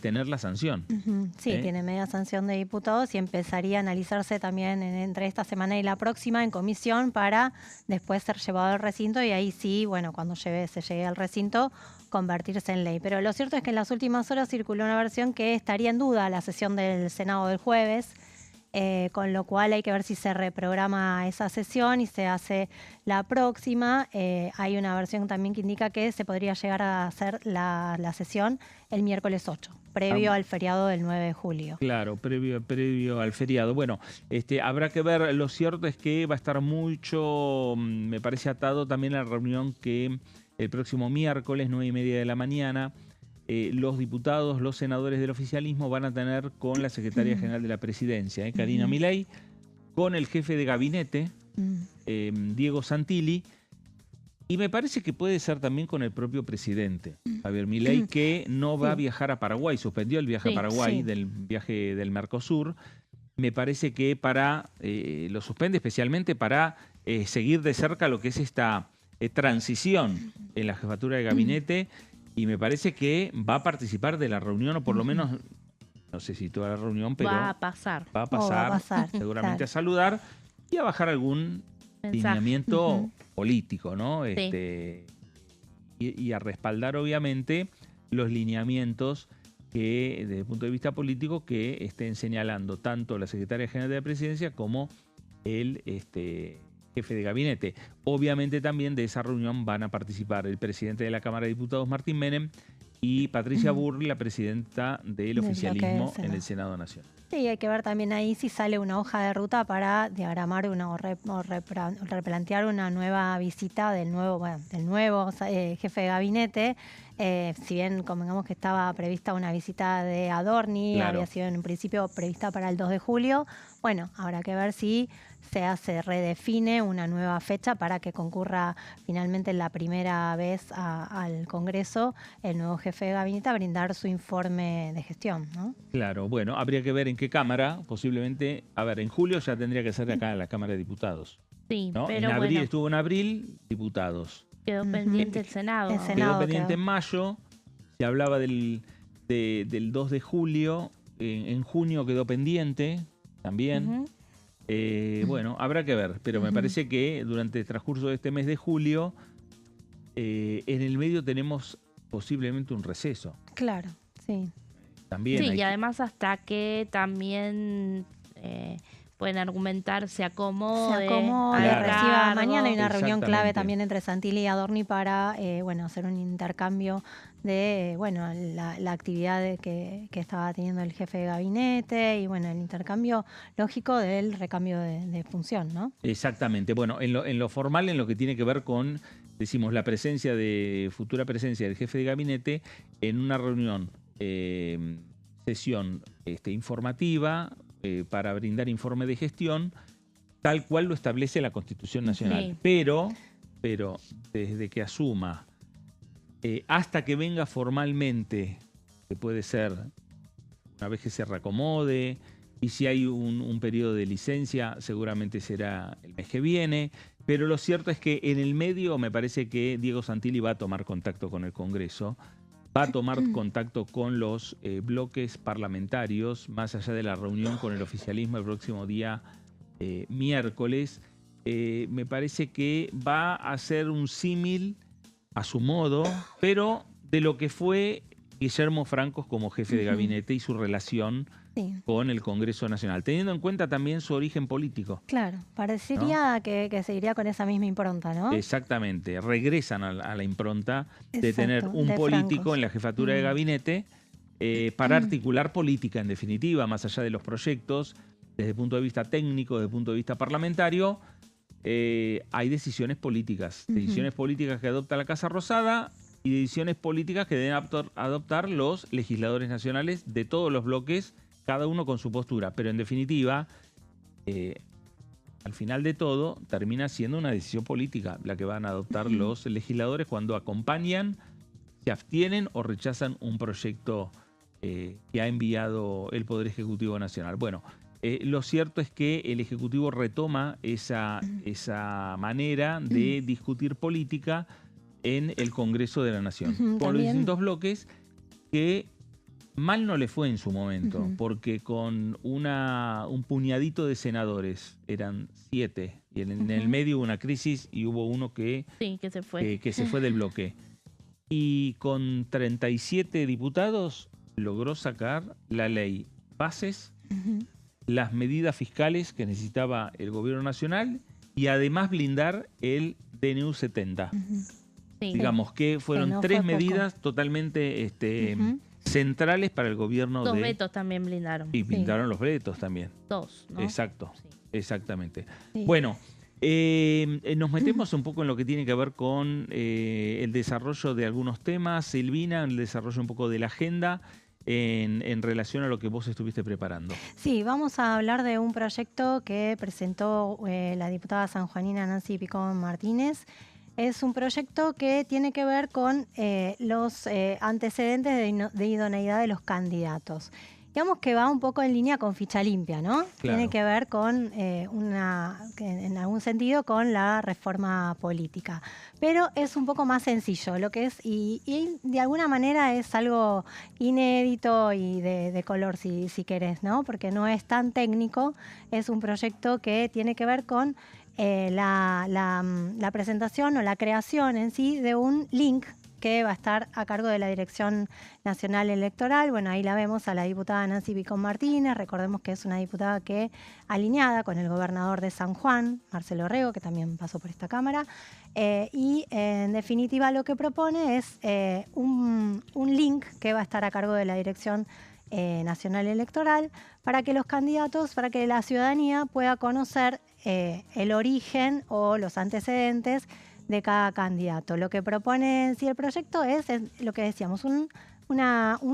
tener la sanción. Sí, tiene media sanción de diputados y empezaría a analizarse también entre esta semana y la próxima en comisión para después ser llevado al recinto y ahí sí, bueno, cuando se llegue al recinto, convertirse en ley. Pero lo cierto es que en las últimas horas circuló una versión que estaría en duda la sesión del Senado del jueves, con lo cual hay que ver si se reprograma esa sesión y se hace la próxima. Hay una versión también que indica que se podría llegar a hacer la sesión el miércoles 8, previo al feriado del 9 de julio. Claro, previo al feriado. Bueno, habrá que ver. Lo cierto es que va a estar mucho, me parece, atado también a la reunión que el próximo miércoles, 9:30 de la mañana, los diputados, los senadores del oficialismo van a tener con la secretaria general de la presidencia, Karina Milei, con el jefe de gabinete, Diego Santilli, y me parece que puede ser también con el propio presidente, Javier Milei, que no va a viajar a Paraguay, suspendió el viaje a Paraguay del viaje del Mercosur. Me parece que lo suspende especialmente para seguir de cerca lo que es esta transición en la jefatura de gabinete. Y me parece que va a participar de la reunión, o por lo menos, no sé si toda la reunión, pero va a pasar seguramente a saludar y a bajar algún lineamiento político, ¿no? Y a respaldar, obviamente, los lineamientos que, desde el punto de vista político, que estén señalando tanto la secretaria general de la presidencia como el jefe de gabinete. Obviamente también de esa reunión van a participar el presidente de la Cámara de Diputados, Martín Menem, y Patricia Burri, la presidenta del oficialismo en el Senado Nacional. Sí, hay que ver también ahí si sale una hoja de ruta para diagramar o replantear una nueva visita del nuevo jefe de gabinete. Si bien convengamos que estaba prevista una visita de Adorni, había sido en un principio prevista para el 2 de julio, bueno, habrá que ver si se redefine una nueva fecha para que concurra finalmente la primera vez al Congreso el nuevo jefe de gabinete a brindar su informe de gestión, ¿no? Claro, bueno, habría que ver en qué Cámara, posiblemente, en julio ya tendría que ser acá en la Cámara de Diputados. Sí, ¿no? pero en abril estuvo en abril, diputados. Quedó pendiente el Senado. Quedó pendiente en mayo, se hablaba del 2 de julio, en junio quedó pendiente también. Bueno, habrá que ver, pero me parece que durante el transcurso de este mes de julio, en el medio tenemos posiblemente un receso. Claro, sí. También y además hasta que también pueden argumentar se acomode, reciba mañana. Hay una reunión clave también entre Santilli y Adorni para hacer un intercambio de la actividad que estaba teniendo el jefe de gabinete y el intercambio lógico del recambio de función, ¿no? Exactamente. Bueno, en lo formal, en lo que tiene que ver con, decimos, la futura presencia del jefe de gabinete en una reunión, sesión informativa, para brindar informe de gestión, tal cual lo establece la Constitución Nacional. Pero desde que asuma hasta que venga formalmente, que puede ser una vez que se reacomode, y si hay un periodo de licencia, seguramente será el mes que viene. Pero lo cierto es que en el medio me parece que Diego Santilli va a tomar contacto con el Congreso, va a tomar contacto con los bloques parlamentarios, más allá de la reunión con el oficialismo el próximo día miércoles. Me parece que va a hacer un símil a su modo, pero de lo que fue Guillermo Francos como jefe de gabinete y su relación con el Congreso Nacional, teniendo en cuenta también su origen político. Claro, parecería, ¿no?, que seguiría con esa misma impronta, ¿no? Exactamente, regresan a la impronta de tener un político Francos en la jefatura de gabinete para articular política, en definitiva, más allá de los proyectos, desde el punto de vista técnico, desde el punto de vista parlamentario. Hay decisiones políticas que adopta la Casa Rosada y decisiones políticas que deben adoptar los legisladores nacionales de todos los bloques, cada uno con su postura. Pero en definitiva, al final de todo, termina siendo una decisión política la que van a adoptar los legisladores cuando acompañan, se abstienen o rechazan un proyecto que ha enviado el Poder Ejecutivo Nacional. Bueno, lo cierto es que el Ejecutivo retoma esa manera de discutir política en el Congreso de la Nación, con los distintos bloques, que mal no le fue en su momento, porque con un puñadito de senadores, eran 7, y en el medio hubo una crisis y hubo uno que se fue. Que se fue del bloque. Y con 37 diputados logró sacar la ley bases, las medidas fiscales que necesitaba el gobierno nacional y además blindar el DNU 70. Digamos que fueron 3 medidas totalmente centrales para el gobierno. 2 vetos también blindaron. Y blindaron los vetos también. 2, ¿no? Exacto, exactamente. Bueno, nos metemos un poco en lo que tiene que ver con el desarrollo de algunos temas. Silvina, el desarrollo un poco de la agenda en relación a lo que vos estuviste preparando. Sí, vamos a hablar de un proyecto que presentó la diputada sanjuanina Nancy Picón Martínez. Es un proyecto que tiene que ver con los antecedentes de idoneidad de los candidatos. Digamos que va un poco en línea con ficha limpia, ¿no? Claro. Tiene que ver con en algún sentido con la reforma política. Pero es un poco más sencillo lo que es, y de alguna manera es algo inédito y de color, si querés, ¿no? Porque no es tan técnico, es un proyecto que tiene que ver con la presentación o la creación en sí de un link que va a estar a cargo de la Dirección Nacional Electoral. Bueno, ahí la vemos a la diputada Nancy Picón Martínez. Recordemos que es una diputada que alineada con el gobernador de San Juan, Marcelo Orrego, que también pasó por esta Cámara. Y en definitiva lo que propone es un link que va a estar a cargo de la Dirección Nacional Electoral para que los candidatos, para que la ciudadanía pueda conocer el origen o los antecedentes de cada candidato. Lo que propone en sí el proyecto es lo que decíamos, un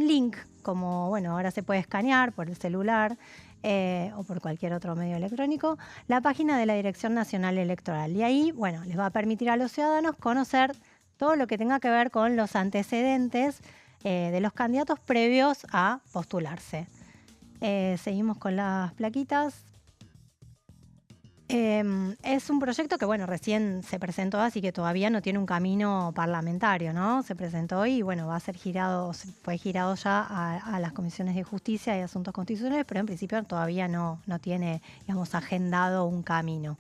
link, como bueno, ahora se puede escanear por el celular o por cualquier otro medio electrónico, la página de la Dirección Nacional Electoral. Y ahí, bueno, les va a permitir a los ciudadanos conocer todo lo que tenga que ver con los antecedentes de los candidatos previos a postularse. Seguimos con las plaquitas. Es un proyecto que, bueno, recién se presentó, así que todavía no tiene un camino parlamentario, ¿no? Se presentó y, bueno, va a ser girado, fue girado ya a las comisiones de justicia y asuntos constitucionales, pero en principio todavía no tiene, digamos, agendado un camino.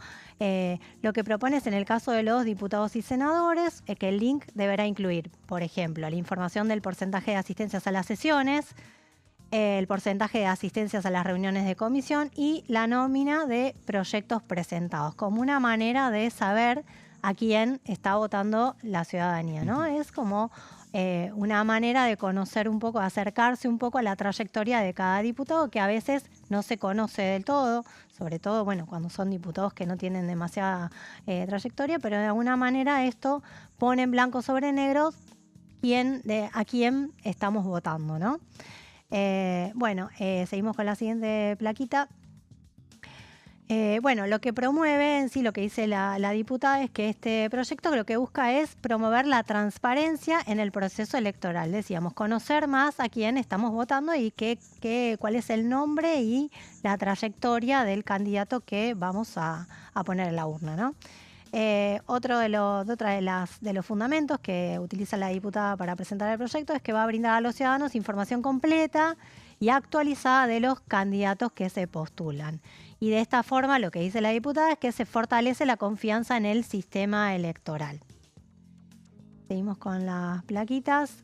Lo que propone es, en el caso de los diputados y senadores, que el link deberá incluir, por ejemplo, la información del porcentaje de asistencias a las sesiones, el porcentaje de asistencias a las reuniones de comisión y la nómina de proyectos presentados, como una manera de saber a quién está votando la ciudadanía, ¿no? Es como una manera de conocer un poco, acercarse un poco a la trayectoria de cada diputado, que a veces no se conoce del todo, sobre todo, bueno, cuando son diputados que no tienen demasiada trayectoria, pero de alguna manera esto pone en blanco sobre negro a quién estamos votando, ¿no? Seguimos con la siguiente plaquita. Lo que promueve en sí, lo que dice la diputada, es que este proyecto lo que busca es promover la transparencia en el proceso electoral. Decíamos, conocer más a quién estamos votando y cuál es el nombre y la trayectoria del candidato que vamos a poner en la urna, ¿no? Otro de los fundamentos que utiliza la diputada para presentar el proyecto es que va a brindar a los ciudadanos información completa y actualizada de los candidatos que se postulan. Y de esta forma lo que dice la diputada es que se fortalece la confianza en el sistema electoral. Seguimos con las plaquitas.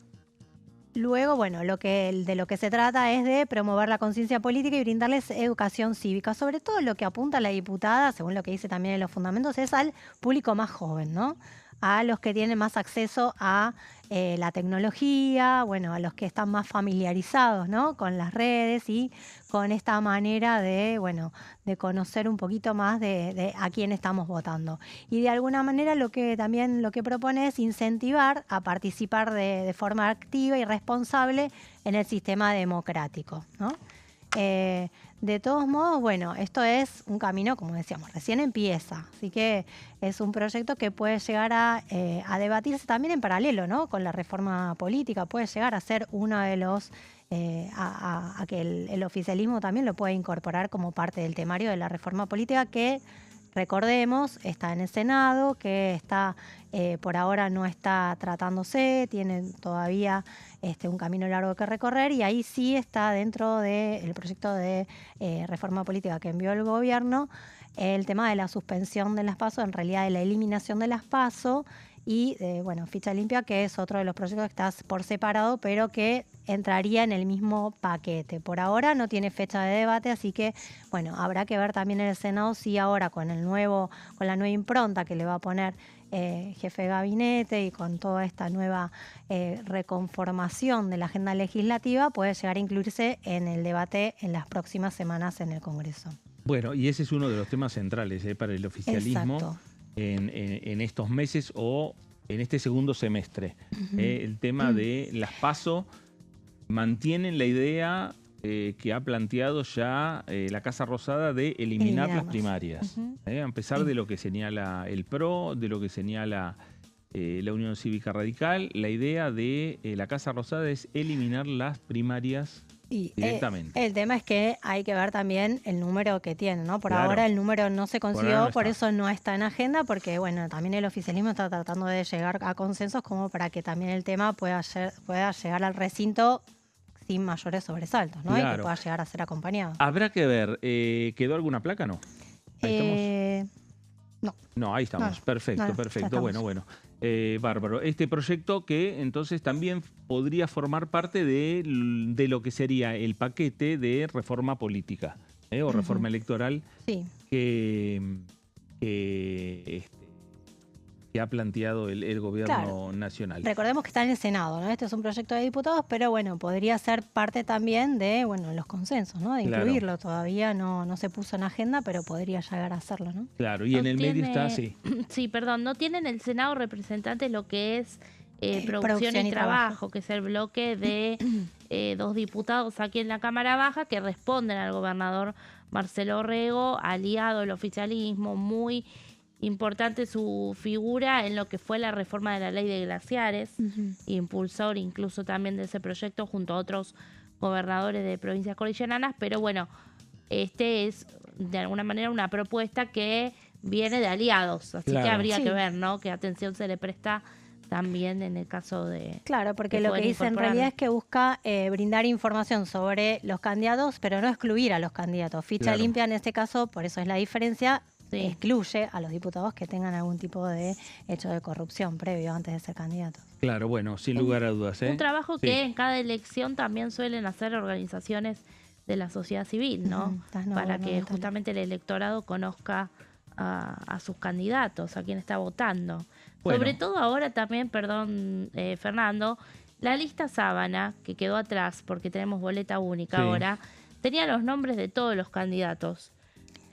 Luego, bueno, de lo que se trata es de promover la conciencia política y brindarles educación cívica. Sobre todo lo que apunta la diputada, según lo que dice también en los fundamentos, es al público más joven, ¿no? A los que tienen más acceso a la tecnología, bueno, a los que están más familiarizados, ¿no? Con las redes y con esta manera de conocer un poquito más de a quién estamos votando. Y de alguna manera lo que propone es incentivar a participar de forma activa y responsable en el sistema democrático, ¿no? De todos modos, bueno, esto es un camino, como decíamos, recién empieza. Así que es un proyecto que puede llegar a debatirse también en paralelo, ¿no? Con la reforma política. Puede llegar a ser uno de los a que el oficialismo también lo pueda incorporar como parte del temario de la reforma política que, recordemos, está en el Senado, que está por ahora no está tratándose, tiene todavía un camino largo que recorrer, y ahí sí está dentro del proyecto de reforma política que envió el gobierno el tema de la suspensión de las PASO, en realidad de la eliminación de las PASO, y Ficha Limpia, que es otro de los proyectos que está por separado, pero que entraría en el mismo paquete. Por ahora no tiene fecha de debate, así que habrá que ver también en el Senado si ahora con la nueva impronta que le va a poner jefe de gabinete y con toda esta nueva reconformación de la agenda legislativa puede llegar a incluirse en el debate en las próximas semanas en el Congreso. Bueno, y ese es uno de los temas centrales para el oficialismo. Exacto. En estos meses o en este segundo semestre. El tema de las PASO, mantienen la idea que ha planteado ya la Casa Rosada de eliminar las primarias. A pesar de lo que señala el PRO, de lo que señala la Unión Cívica Radical, la idea de la Casa Rosada es eliminar las primarias directamente. El tema es que hay que ver también el número que tiene, ¿no? Por ahora el número no se consiguió, por eso no está en agenda, porque también el oficialismo está tratando de llegar a consensos como para que también el tema pueda llegar al recinto sin mayores sobresaltos, ¿no? Y que pueda llegar a ser acompañado. Habrá que ver, ¿quedó alguna placa? No. No, ahí estamos. Perfecto. Bueno. Bárbaro. Este proyecto que entonces también podría formar parte de lo que sería el paquete de reforma política o reforma electoral que ha planteado el gobierno nacional. Recordemos que está en el Senado, ¿no? Este es un proyecto de diputados, pero podría ser parte también de los consensos, ¿no? De incluirlo. Todavía no se puso en agenda, pero podría llegar a hacerlo, ¿no? Claro, y en el medio está, Sí, perdón, no tiene en el Senado representantes lo que es producción y trabajo, que es el bloque de 2 diputados aquí en la Cámara Baja que responden al gobernador Marcelo Orrego, aliado del oficialismo, muy importante su figura en lo que fue la reforma de la ley de glaciares, impulsor incluso también de ese proyecto junto a otros gobernadores de provincias cordilleranas, pero este es de alguna manera una propuesta que viene de aliados, así que habría que ver, ¿no? Qué atención se le presta también en el caso de... Claro, porque lo que dice en realidad es que busca brindar información sobre los candidatos, pero no excluir a los candidatos. Ficha limpia en este caso, por eso es la diferencia, excluye a los diputados que tengan algún tipo de hecho de corrupción previo antes de ser candidatos. Claro, sin lugar a dudas. Un trabajo que en cada elección también suelen hacer organizaciones de la sociedad civil, ¿no? Para que justamente el electorado conozca a sus candidatos, a quién está votando. Sobre todo ahora también, perdón, Fernando, la lista Sábana, que quedó atrás porque tenemos boleta única ahora, tenía los nombres de todos los candidatos.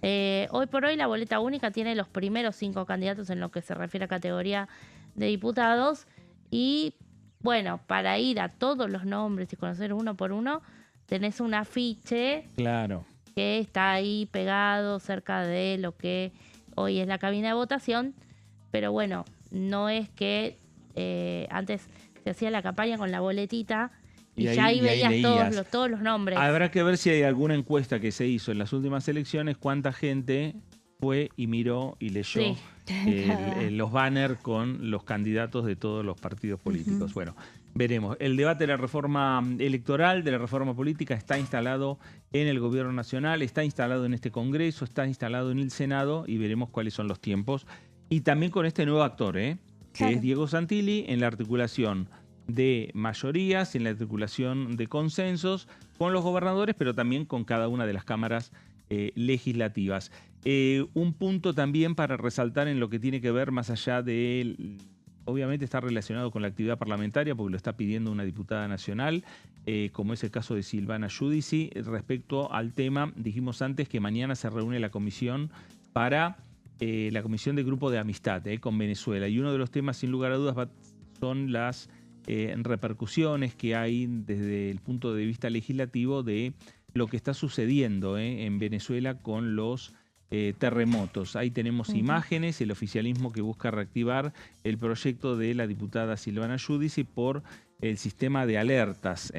Hoy por hoy la boleta única tiene los primeros 5 candidatos en lo que se refiere a categoría de diputados y para ir a todos los nombres y conocer uno por uno tenés un afiche que está ahí pegado cerca de lo que hoy es la cabina de votación, pero no es que antes se hacía la campaña con la boletita y ya ahí veías todos los nombres. Habrá que ver si hay alguna encuesta que se hizo en las últimas elecciones, cuánta gente fue y miró y leyó los banners con los candidatos de todos los partidos políticos. Veremos. El debate de la reforma electoral, de la reforma política, está instalado en el Gobierno Nacional, está instalado en este Congreso, está instalado en el Senado y veremos cuáles son los tiempos. Y también con este nuevo actor, que es Diego Santilli, en la articulación de mayorías, en la articulación de consensos con los gobernadores, pero también con cada una de las cámaras legislativas. Un punto también para resaltar en lo que tiene que ver más allá de... Obviamente está relacionado con la actividad parlamentaria porque lo está pidiendo una diputada nacional, como es el caso de Silvana Giudici. Respecto al tema, dijimos antes que mañana se reúne la comisión para la comisión de grupo de amistad con Venezuela. Y uno de los temas, sin lugar a dudas, son las repercusiones que hay desde el punto de vista legislativo de lo que está sucediendo en Venezuela con los terremotos. Ahí tenemos imágenes, el oficialismo que busca reactivar el proyecto de la diputada Silvana Giudici por el sistema de alertas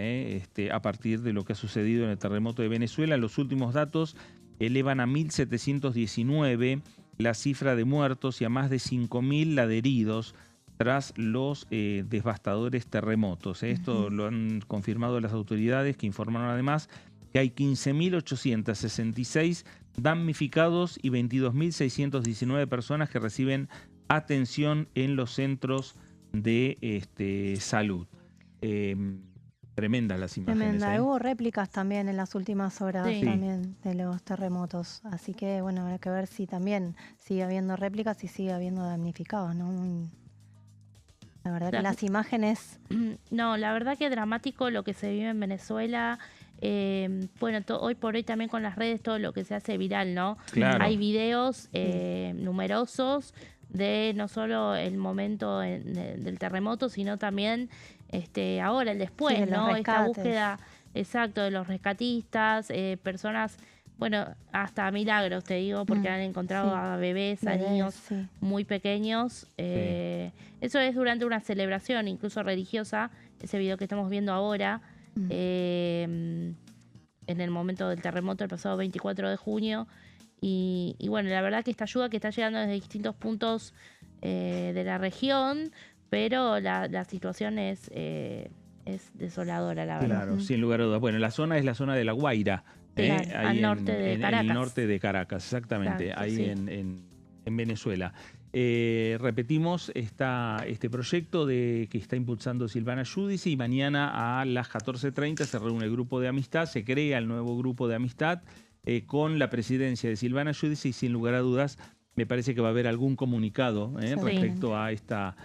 a partir de lo que ha sucedido en el terremoto de Venezuela. Los últimos datos elevan a 1.719 la cifra de muertos y a más de 5.000 la de heridos tras los devastadores terremotos. Esto lo han confirmado las autoridades, que informaron además que hay 15.866 damnificados y 22.619 personas que reciben atención en los centros de salud. Tremendas las imágenes. Tremenda. Hubo réplicas también en las últimas horas también de los terremotos. Así que, bueno, habrá que ver si también sigue habiendo réplicas y sigue habiendo damnificados, ¿no? La verdad que las imágenes... No, la verdad que dramático lo que se vive en Venezuela. Bueno, hoy por hoy también con las redes todo lo que se hace viral, ¿no? Claro. Hay videos numerosos de no solo el momento del terremoto, sino también ahora, el después, sí, ¿no? Esta rescates. búsqueda, exacto, de los rescatistas, personas, bueno, hasta milagros, te digo, porque han encontrado a bebés, a niños muy pequeños. Eso es durante una celebración, incluso religiosa, ese video que estamos viendo ahora, en el momento del terremoto, el pasado 24 de junio. Y bueno, la verdad que esta ayuda que está llegando desde distintos puntos de la región, pero la situación es desoladora, la verdad. Claro, sin lugar a dudas. Bueno, la zona es la zona de La Guaira, al norte de Caracas. En el norte de Caracas, exactamente, Exacto, ahí sí. en Venezuela. Repetimos este proyecto que está impulsando Silvana Giudici, y mañana a las 14:30 se reúne el grupo de amistad, se crea el nuevo grupo de amistad con la presidencia de Silvana Giudici, y sin lugar a dudas me parece que va a haber algún comunicado respecto a esta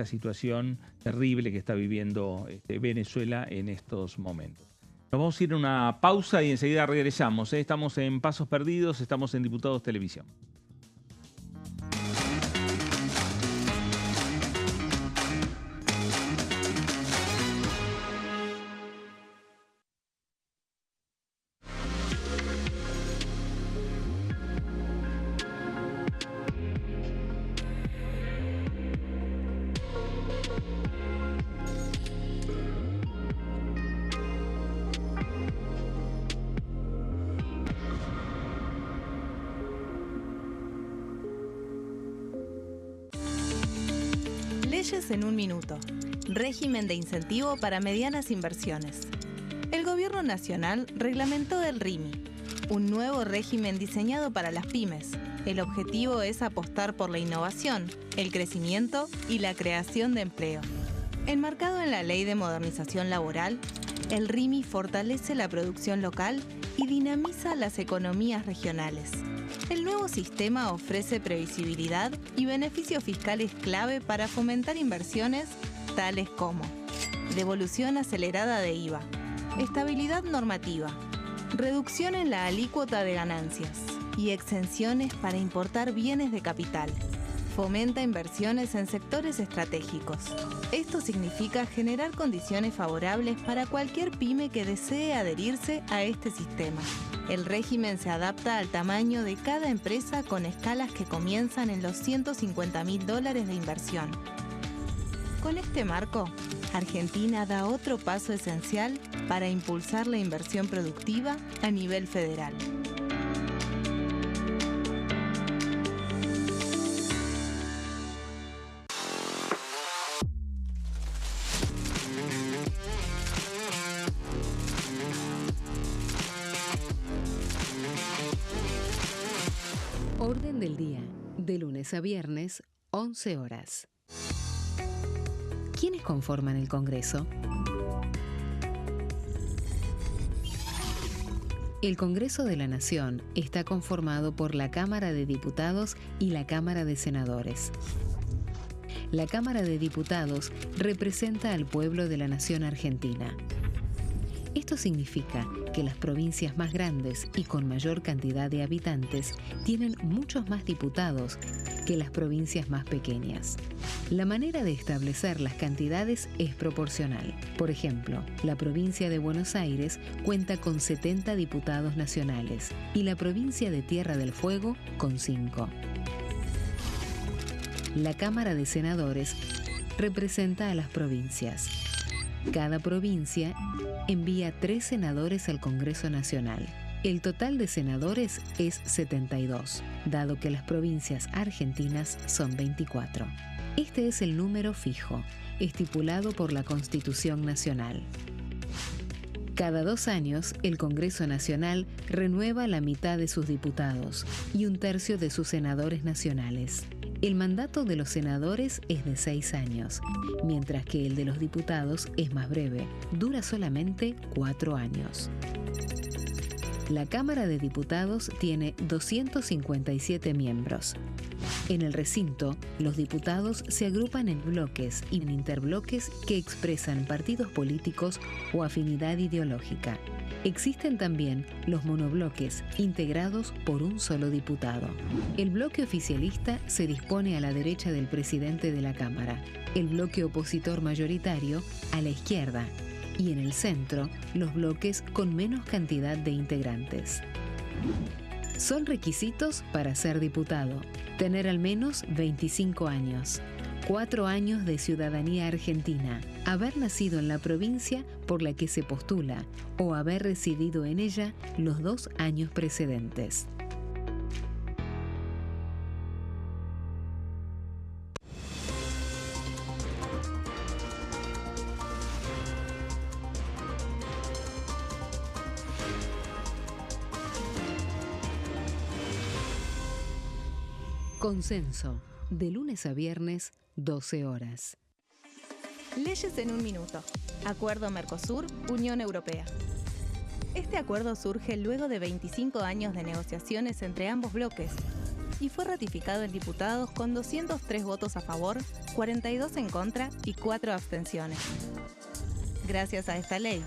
situación terrible que está viviendo Venezuela en estos momentos. Nos vamos a ir a una pausa y enseguida regresamos. Estamos en Pasos Perdidos, estamos en Diputados Televisión. Leyes en un minuto. Régimen de incentivo para medianas inversiones. El Gobierno Nacional reglamentó el RIMI, un nuevo régimen diseñado para las pymes. El objetivo es apostar por la innovación, el crecimiento y la creación de empleo. Enmarcado en la Ley de Modernización Laboral, el RIMI fortalece la producción local y dinamiza las economías regionales. El nuevo sistema ofrece previsibilidad y beneficios fiscales clave para fomentar inversiones tales como devolución acelerada de IVA, estabilidad normativa, reducción en la alícuota de ganancias y exenciones para importar bienes de capital. Fomenta inversiones en sectores estratégicos. Esto significa generar condiciones favorables para cualquier pyme que desee adherirse a este sistema. El régimen se adapta al tamaño de cada empresa con escalas que comienzan en los $150.000 de inversión. Con este marco, Argentina da otro paso esencial para impulsar la inversión productiva a nivel federal. Orden del día, de lunes a viernes, 11 horas. ¿Quiénes conforman el Congreso? El Congreso de la Nación está conformado por la Cámara de Diputados y la Cámara de Senadores. La Cámara de Diputados representa al pueblo de la nación argentina. Esto significa que las provincias más grandes y con mayor cantidad de habitantes tienen muchos más diputados que las provincias más pequeñas. La manera de establecer las cantidades es proporcional. Por ejemplo, la provincia de Buenos Aires cuenta con 70 diputados nacionales y la provincia de Tierra del Fuego con 5. La Cámara de Senadores representa a las provincias. Cada provincia envía 3 senadores al Congreso Nacional. El total de senadores es 72, dado que las provincias argentinas son 24. Este es el número fijo, estipulado por la Constitución Nacional. Cada 2 años, el Congreso Nacional renueva la mitad de sus diputados y 1/3 de sus senadores nacionales. El mandato de los senadores es de 6 años, mientras que el de los diputados es más breve, dura solamente 4 años. La Cámara de Diputados tiene 257 miembros. En el recinto, los diputados se agrupan en bloques y en interbloques que expresan partidos políticos o afinidad ideológica. Existen también los monobloques, integrados por un solo diputado. El bloque oficialista se dispone a la derecha del presidente de la Cámara, el bloque opositor mayoritario a la izquierda, y en el centro, los bloques con menos cantidad de integrantes. Son requisitos para ser diputado: tener al menos 25 años, 4 años de ciudadanía argentina, haber nacido en la provincia por la que se postula o haber residido en ella los 2 años precedentes. Consenso, de lunes a viernes, 12 horas. Leyes en un minuto. Acuerdo Mercosur-Unión Europea. Este acuerdo surge luego de 25 años de negociaciones entre ambos bloques y fue ratificado en diputados con 203 votos a favor, 42 en contra y 4 abstenciones. Gracias a esta ley,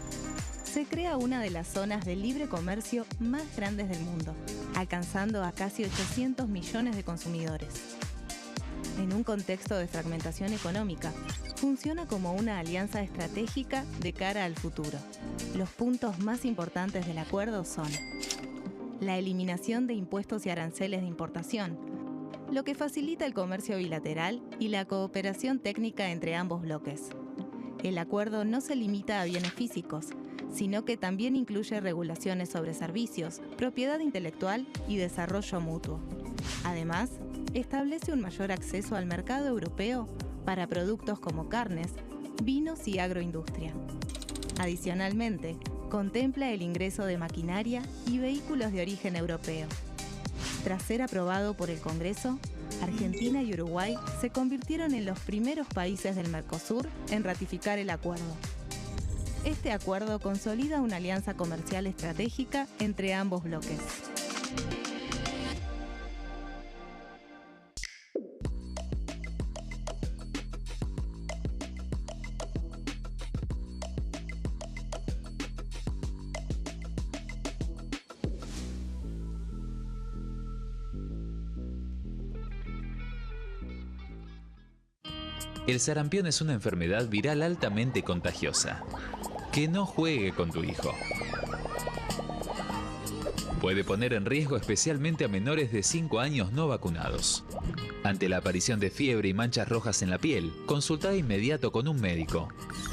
se crea una de las zonas de libre comercio más grandes del mundo, alcanzando a casi 800 millones de consumidores. En un contexto de fragmentación económica, funciona como una alianza estratégica de cara al futuro. Los puntos más importantes del acuerdo son: la eliminación de impuestos y aranceles de importación, lo que facilita el comercio bilateral y la cooperación técnica entre ambos bloques. El acuerdo no se limita a bienes físicos, sino que también incluye regulaciones sobre servicios, propiedad intelectual y desarrollo mutuo. Además, establece un mayor acceso al mercado europeo para productos como carnes, vinos y agroindustria. Adicionalmente, contempla el ingreso de maquinaria y vehículos de origen europeo. Tras ser aprobado por el Congreso, Argentina y Uruguay se convirtieron en los primeros países del Mercosur en ratificar el acuerdo. Este acuerdo consolida una alianza comercial estratégica entre ambos bloques. El sarampión es una enfermedad viral altamente contagiosa. Que no juegue con tu hijo. Puede poner en riesgo especialmente a menores de 5 años no vacunados. Ante la aparición de fiebre y manchas rojas en la piel, consulta de inmediato con un médico.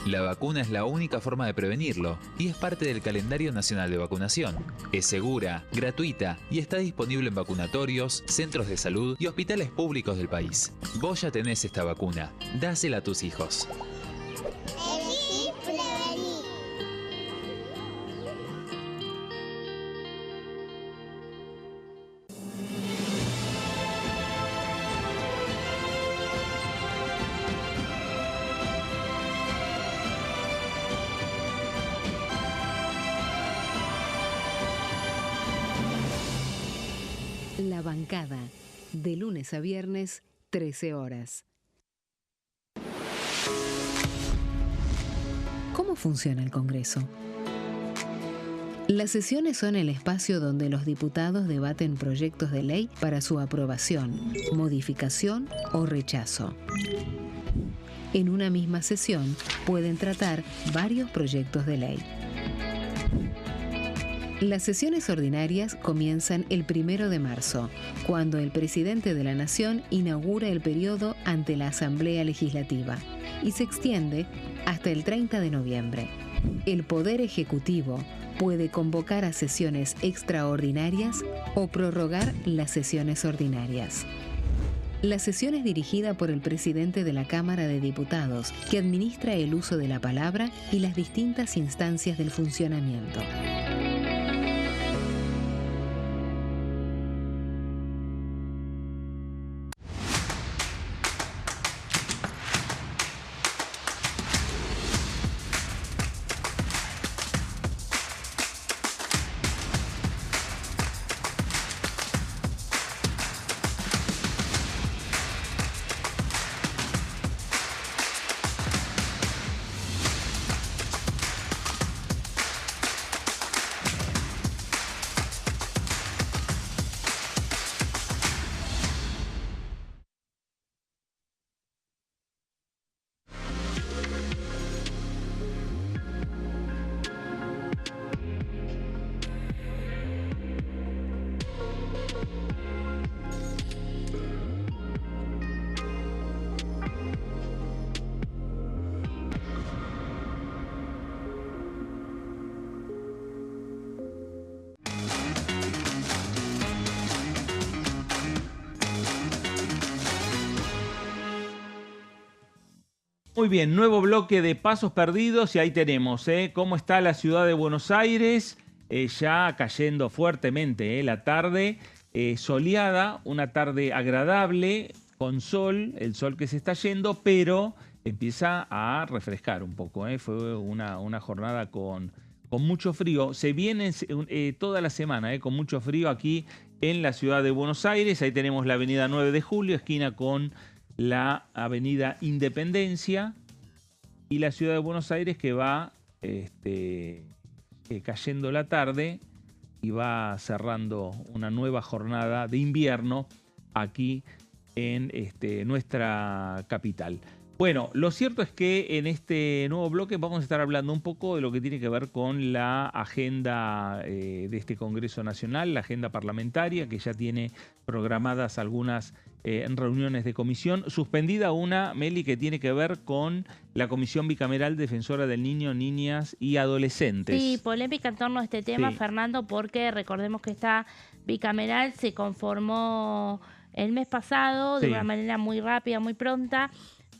La vacuna es la única forma de prevenirlo y es parte del calendario nacional de vacunación. Es segura, gratuita y está disponible en vacunatorios, centros de salud y hospitales públicos del país. Vos ya tenés esta vacuna, dásela a tus hijos. Elegí prevenir. La bancada, de lunes a viernes, 13 horas. ¿Cómo funciona el Congreso? Las sesiones son el espacio donde los diputados debaten proyectos de ley para su aprobación, modificación o rechazo. En una misma sesión pueden tratar varios proyectos de ley. Las sesiones ordinarias comienzan el 1 de marzo, cuando el presidente de la Nación inaugura el periodo ante la Asamblea Legislativa, y se extiende hasta el 30 de noviembre. El Poder Ejecutivo puede convocar a sesiones extraordinarias o prorrogar las sesiones ordinarias. La sesión es dirigida por el presidente de la Cámara de Diputados, que administra el uso de la palabra y las distintas instancias del funcionamiento. Muy bien, nuevo bloque de Pasos Perdidos y ahí tenemos cómo está la ciudad de Buenos Aires, ya cayendo fuertemente la tarde, soleada, una tarde agradable, con sol, el sol que se está yendo, pero empieza a refrescar un poco. Fue una jornada con mucho frío. Se viene toda la semana con mucho frío aquí en la ciudad de Buenos Aires. Ahí tenemos la avenida 9 de Julio, esquina con la avenida Independencia, y la ciudad de Buenos Aires que va cayendo la tarde y va cerrando una nueva jornada de invierno aquí en nuestra capital. Bueno, lo cierto es que en este nuevo bloque vamos a estar hablando un poco de lo que tiene que ver con la agenda de este Congreso Nacional, la agenda parlamentaria, que ya tiene programadas algunas reuniones de comisión. Suspendida una, Meli, que tiene que ver con la Comisión Bicameral Defensora del Niño, Niñas y Adolescentes. Sí, polémica en torno a este tema, sí, Fernando, porque recordemos que esta bicameral se conformó el mes pasado de una manera muy rápida, muy pronta.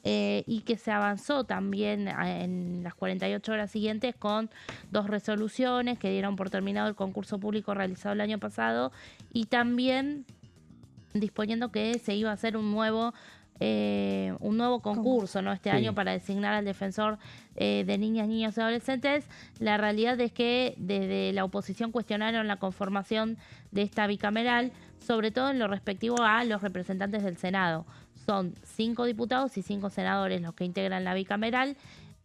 Y que se avanzó también en las 48 horas siguientes con 2 resoluciones que dieron por terminado el concurso público realizado el año pasado y también disponiendo que se iba a hacer un nuevo concurso, ¿no? Este año para designar al defensor de niñas, niños y adolescentes. La realidad es que desde la oposición cuestionaron la conformación de esta bicameral, sobre todo en lo respectivo a los representantes del Senado. Son 5 diputados y 5 senadores los que integran la bicameral.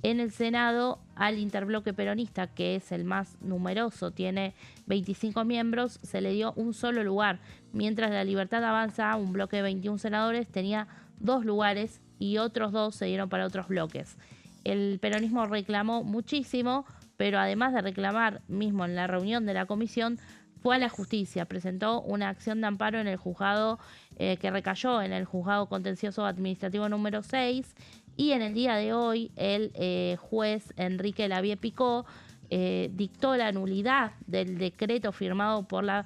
En el Senado, al interbloque peronista, que es el más numeroso, tiene 25 miembros, se le dio un solo lugar, mientras La Libertad Avanza, un bloque de 21 senadores, tenía 2 lugares y otros 2 se dieron para otros bloques. El peronismo reclamó muchísimo, pero además de reclamar mismo en la reunión de la comisión, fue a la justicia, presentó una acción de amparo en el juzgado que recayó en el juzgado contencioso administrativo número 6 y en el día de hoy el juez Enrique Lavie Picó dictó la nulidad del decreto firmado por la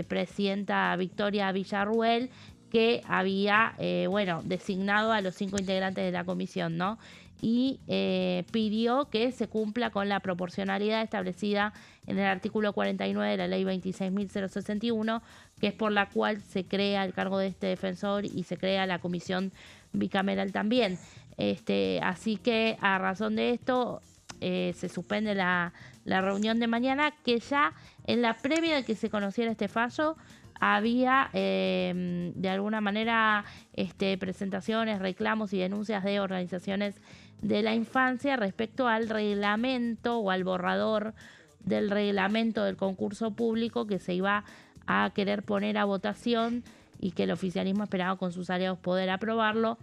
presidenta Victoria Villarruel que había designado a los 5 integrantes de la comisión, ¿no? Y pidió que se cumpla con la proporcionalidad establecida en el artículo 49 de la ley 26.061, que es por la cual se crea el cargo de este defensor y se crea la comisión bicameral también. Así que a razón de esto se suspende la reunión de mañana, que ya en la previa de que se conociera este fallo había de alguna manera presentaciones, reclamos y denuncias de organizaciones de la infancia respecto al reglamento o al borrador del reglamento del concurso público que se iba a querer poner a votación y que el oficialismo esperaba con sus aliados poder aprobarlo.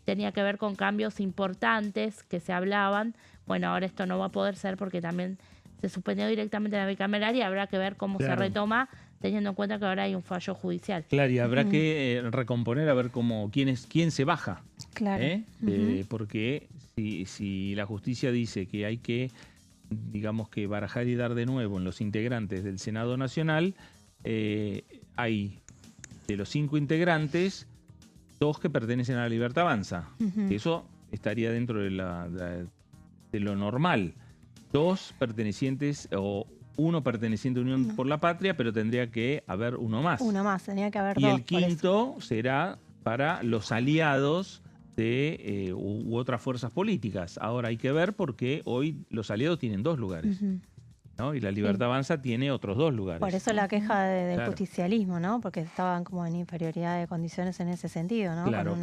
Tenía que ver con cambios importantes que se hablaban. Bueno, ahora esto no va a poder ser porque también se suspendió directamente la bicameral y habrá que ver cómo se retoma teniendo en cuenta que ahora hay un fallo judicial. Claro, y habrá que recomponer a ver quién se baja. Claro. Porque si la justicia dice que hay que, digamos, que barajar y dar de nuevo en los integrantes del Senado Nacional, hay de los 5 integrantes, 2 que pertenecen a la Libertad Avanza. Eso estaría dentro de lo normal. 2 pertenecientes o 1 perteneciente a Unión por la Patria, pero tendría que haber uno más. Uno más, tendría que haber y 2. Y el quinto será para los aliados de u otras fuerzas políticas. Ahora hay que ver porque hoy los aliados tienen 2 lugares. ¿No? Y la Libertad Avanza tiene otros 2 lugares. Por eso la queja del justicialismo, ¿no? Porque estaban como en inferioridad de condiciones en ese sentido, ¿no? Claro.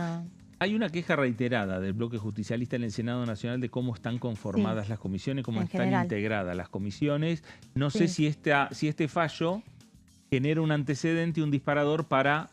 Hay una queja reiterada del bloque justicialista en el Senado Nacional de cómo están conformadas las comisiones, cómo están integradas las comisiones. No sé si este fallo genera un antecedente, un disparador para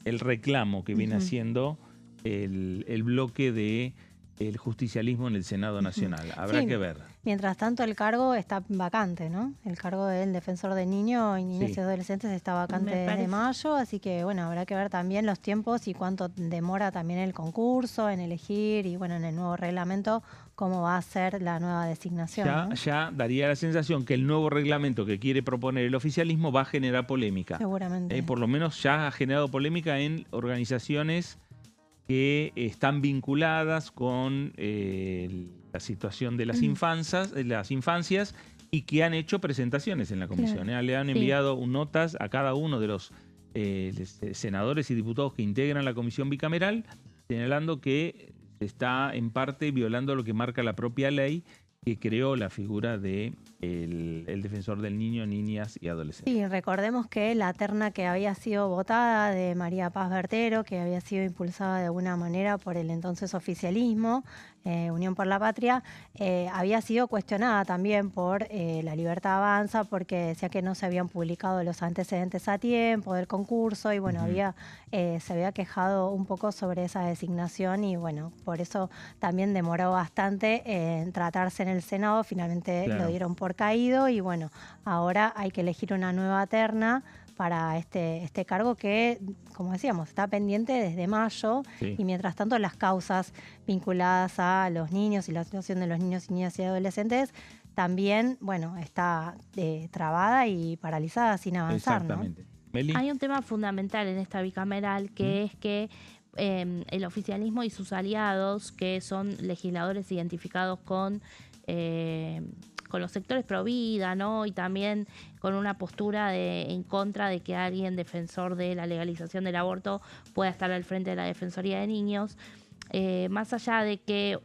el reclamo que viene haciendo el bloque del justicialismo en el Senado Nacional. Habrá que ver. Mientras tanto, el cargo está vacante, ¿no? El cargo del defensor de niños y niñas y adolescentes está vacante desde mayo, así que, bueno, habrá que ver también los tiempos y cuánto demora también el concurso en elegir y, bueno, en el nuevo reglamento, cómo va a ser la nueva designación. Ya daría la sensación que el nuevo reglamento que quiere proponer el oficialismo va a generar polémica. Seguramente. Por lo menos ya ha generado polémica en organizaciones que están vinculadas con la situación de las infancias y que han hecho presentaciones en la comisión. Le han enviado notas a cada uno de los senadores y diputados que integran la comisión bicameral, señalando que se está en parte violando lo que marca la propia ley que creó la figura de el defensor del niño, niñas y adolescentes. Sí, recordemos que la terna que había sido votada de María Paz Bertero, que había sido impulsada de alguna manera por el entonces oficialismo, Unión por la Patria, había sido cuestionada también por la Libertad Avanza porque decía que no se habían publicado los antecedentes a tiempo del concurso y bueno, se había quejado un poco sobre esa designación y bueno, por eso también demoró bastante en tratarse en el Senado, finalmente lo dieron por caído y bueno, ahora hay que elegir una nueva terna para este cargo que, como decíamos, está pendiente desde mayo y mientras tanto las causas vinculadas a los niños y la situación de los niños y niñas y adolescentes también, bueno, está trabada y paralizada sin avanzar. Exactamente. ¿No? Hay un tema fundamental en esta bicameral que es que el oficialismo y sus aliados, que son legisladores identificados con los sectores pro vida, ¿no? Y también con una postura en contra de que alguien defensor de la legalización del aborto pueda estar al frente de la Defensoría de Niños. Más allá de que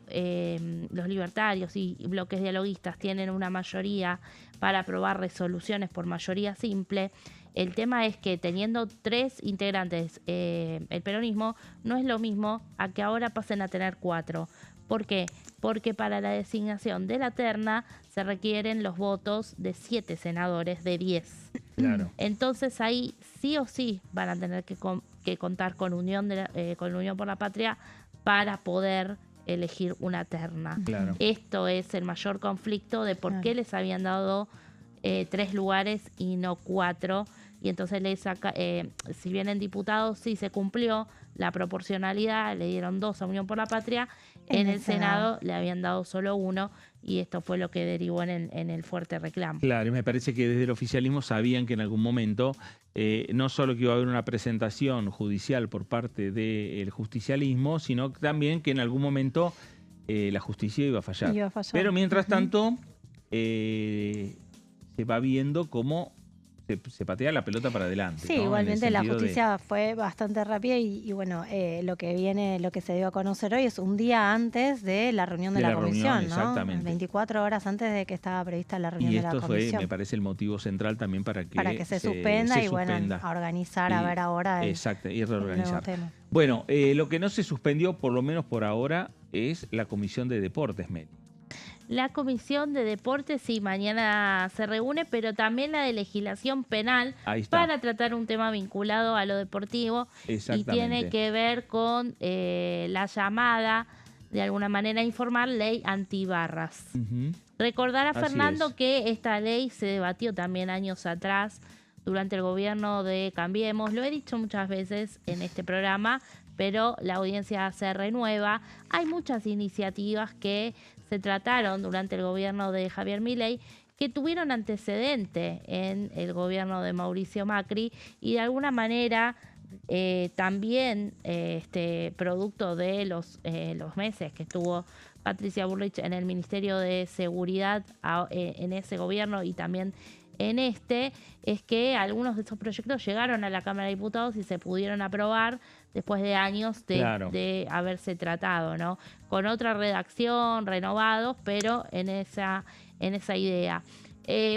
los libertarios y bloques dialoguistas tienen una mayoría para aprobar resoluciones por mayoría simple, el tema es que teniendo 3 integrantes el peronismo no es lo mismo a que ahora pasen a tener 4. ¿Por qué? Porque para la designación de la terna se requieren los votos de 7 senadores de 10. Claro. Entonces ahí sí o sí van a tener que contar con Unión por la Patria para poder elegir una terna. Claro. Esto es el mayor conflicto de por qué les habían dado 3 lugares y no 4. Y entonces si bien en diputados sí se cumplió la proporcionalidad, le dieron 2 a Unión por la Patria, en el Senado le habían dado solo 1 y esto fue lo que derivó en el fuerte reclamo. Claro, y me parece que desde el oficialismo sabían que en algún momento no solo que iba a haber una presentación judicial por parte del justicialismo, sino también que en algún momento la justicia iba a fallar. Pero mientras tanto se va viendo cómo se patea la pelota para adelante. Sí, ¿no? Igualmente la justicia fue bastante rápida y bueno, lo que se dio a conocer hoy es un día antes de la reunión de la comisión, ¿no? Exactamente. 24 horas antes de que estaba prevista la reunión de la comisión. Y esto fue, me parece, el motivo central también para que se suspenda y bueno, a organizar, a ver ahora. Exacto, y reorganizar. Bueno, lo que no se suspendió, por lo menos por ahora, es la Comisión de Deportes, Meli. La Comisión de Deportes, sí, mañana se reúne, pero también la de Legislación Penal para tratar un tema vinculado a lo deportivo y tiene que ver con la llamada, de alguna manera informal, ley antibarras. Recordar a Fernando que esta ley se debatió también años atrás durante el gobierno de Cambiemos. Lo he dicho muchas veces en este programa, pero la audiencia se renueva. Hay muchas iniciativas que se trataron durante el gobierno de Javier Milei que tuvieron antecedente en el gobierno de Mauricio Macri y de alguna manera también producto de los meses que estuvo Patricia Bullrich en el Ministerio de Seguridad en ese gobierno y también en es que algunos de estos proyectos llegaron a la Cámara de Diputados y se pudieron aprobar después de años de haberse tratado, ¿no? Con otra redacción, renovados, pero en esa idea.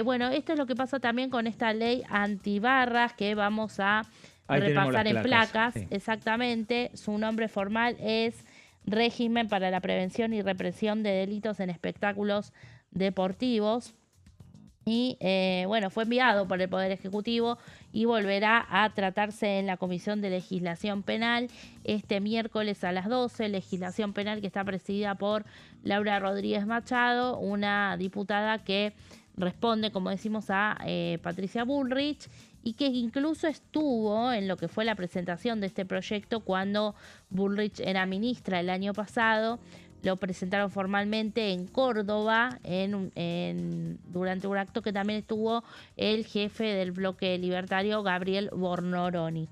Bueno, esto es lo que pasa también con esta ley antibarras que vamos a repasar en placas. Sí. Exactamente, su nombre formal es Régimen para la Prevención y Represión de Delitos en Espectáculos Deportivos. Y bueno, fue enviado por el Poder Ejecutivo y volverá a tratarse en la Comisión de Legislación Penal este miércoles a las 12. Legislación Penal que está presidida por Laura Rodríguez Machado, una diputada que responde, como decimos, a Patricia Bullrich y que incluso estuvo en lo que fue la presentación de este proyecto cuando Bullrich era ministra el año pasado. Lo presentaron formalmente en Córdoba durante un acto que también estuvo el jefe del bloque libertario, Gabriel Bornoroni.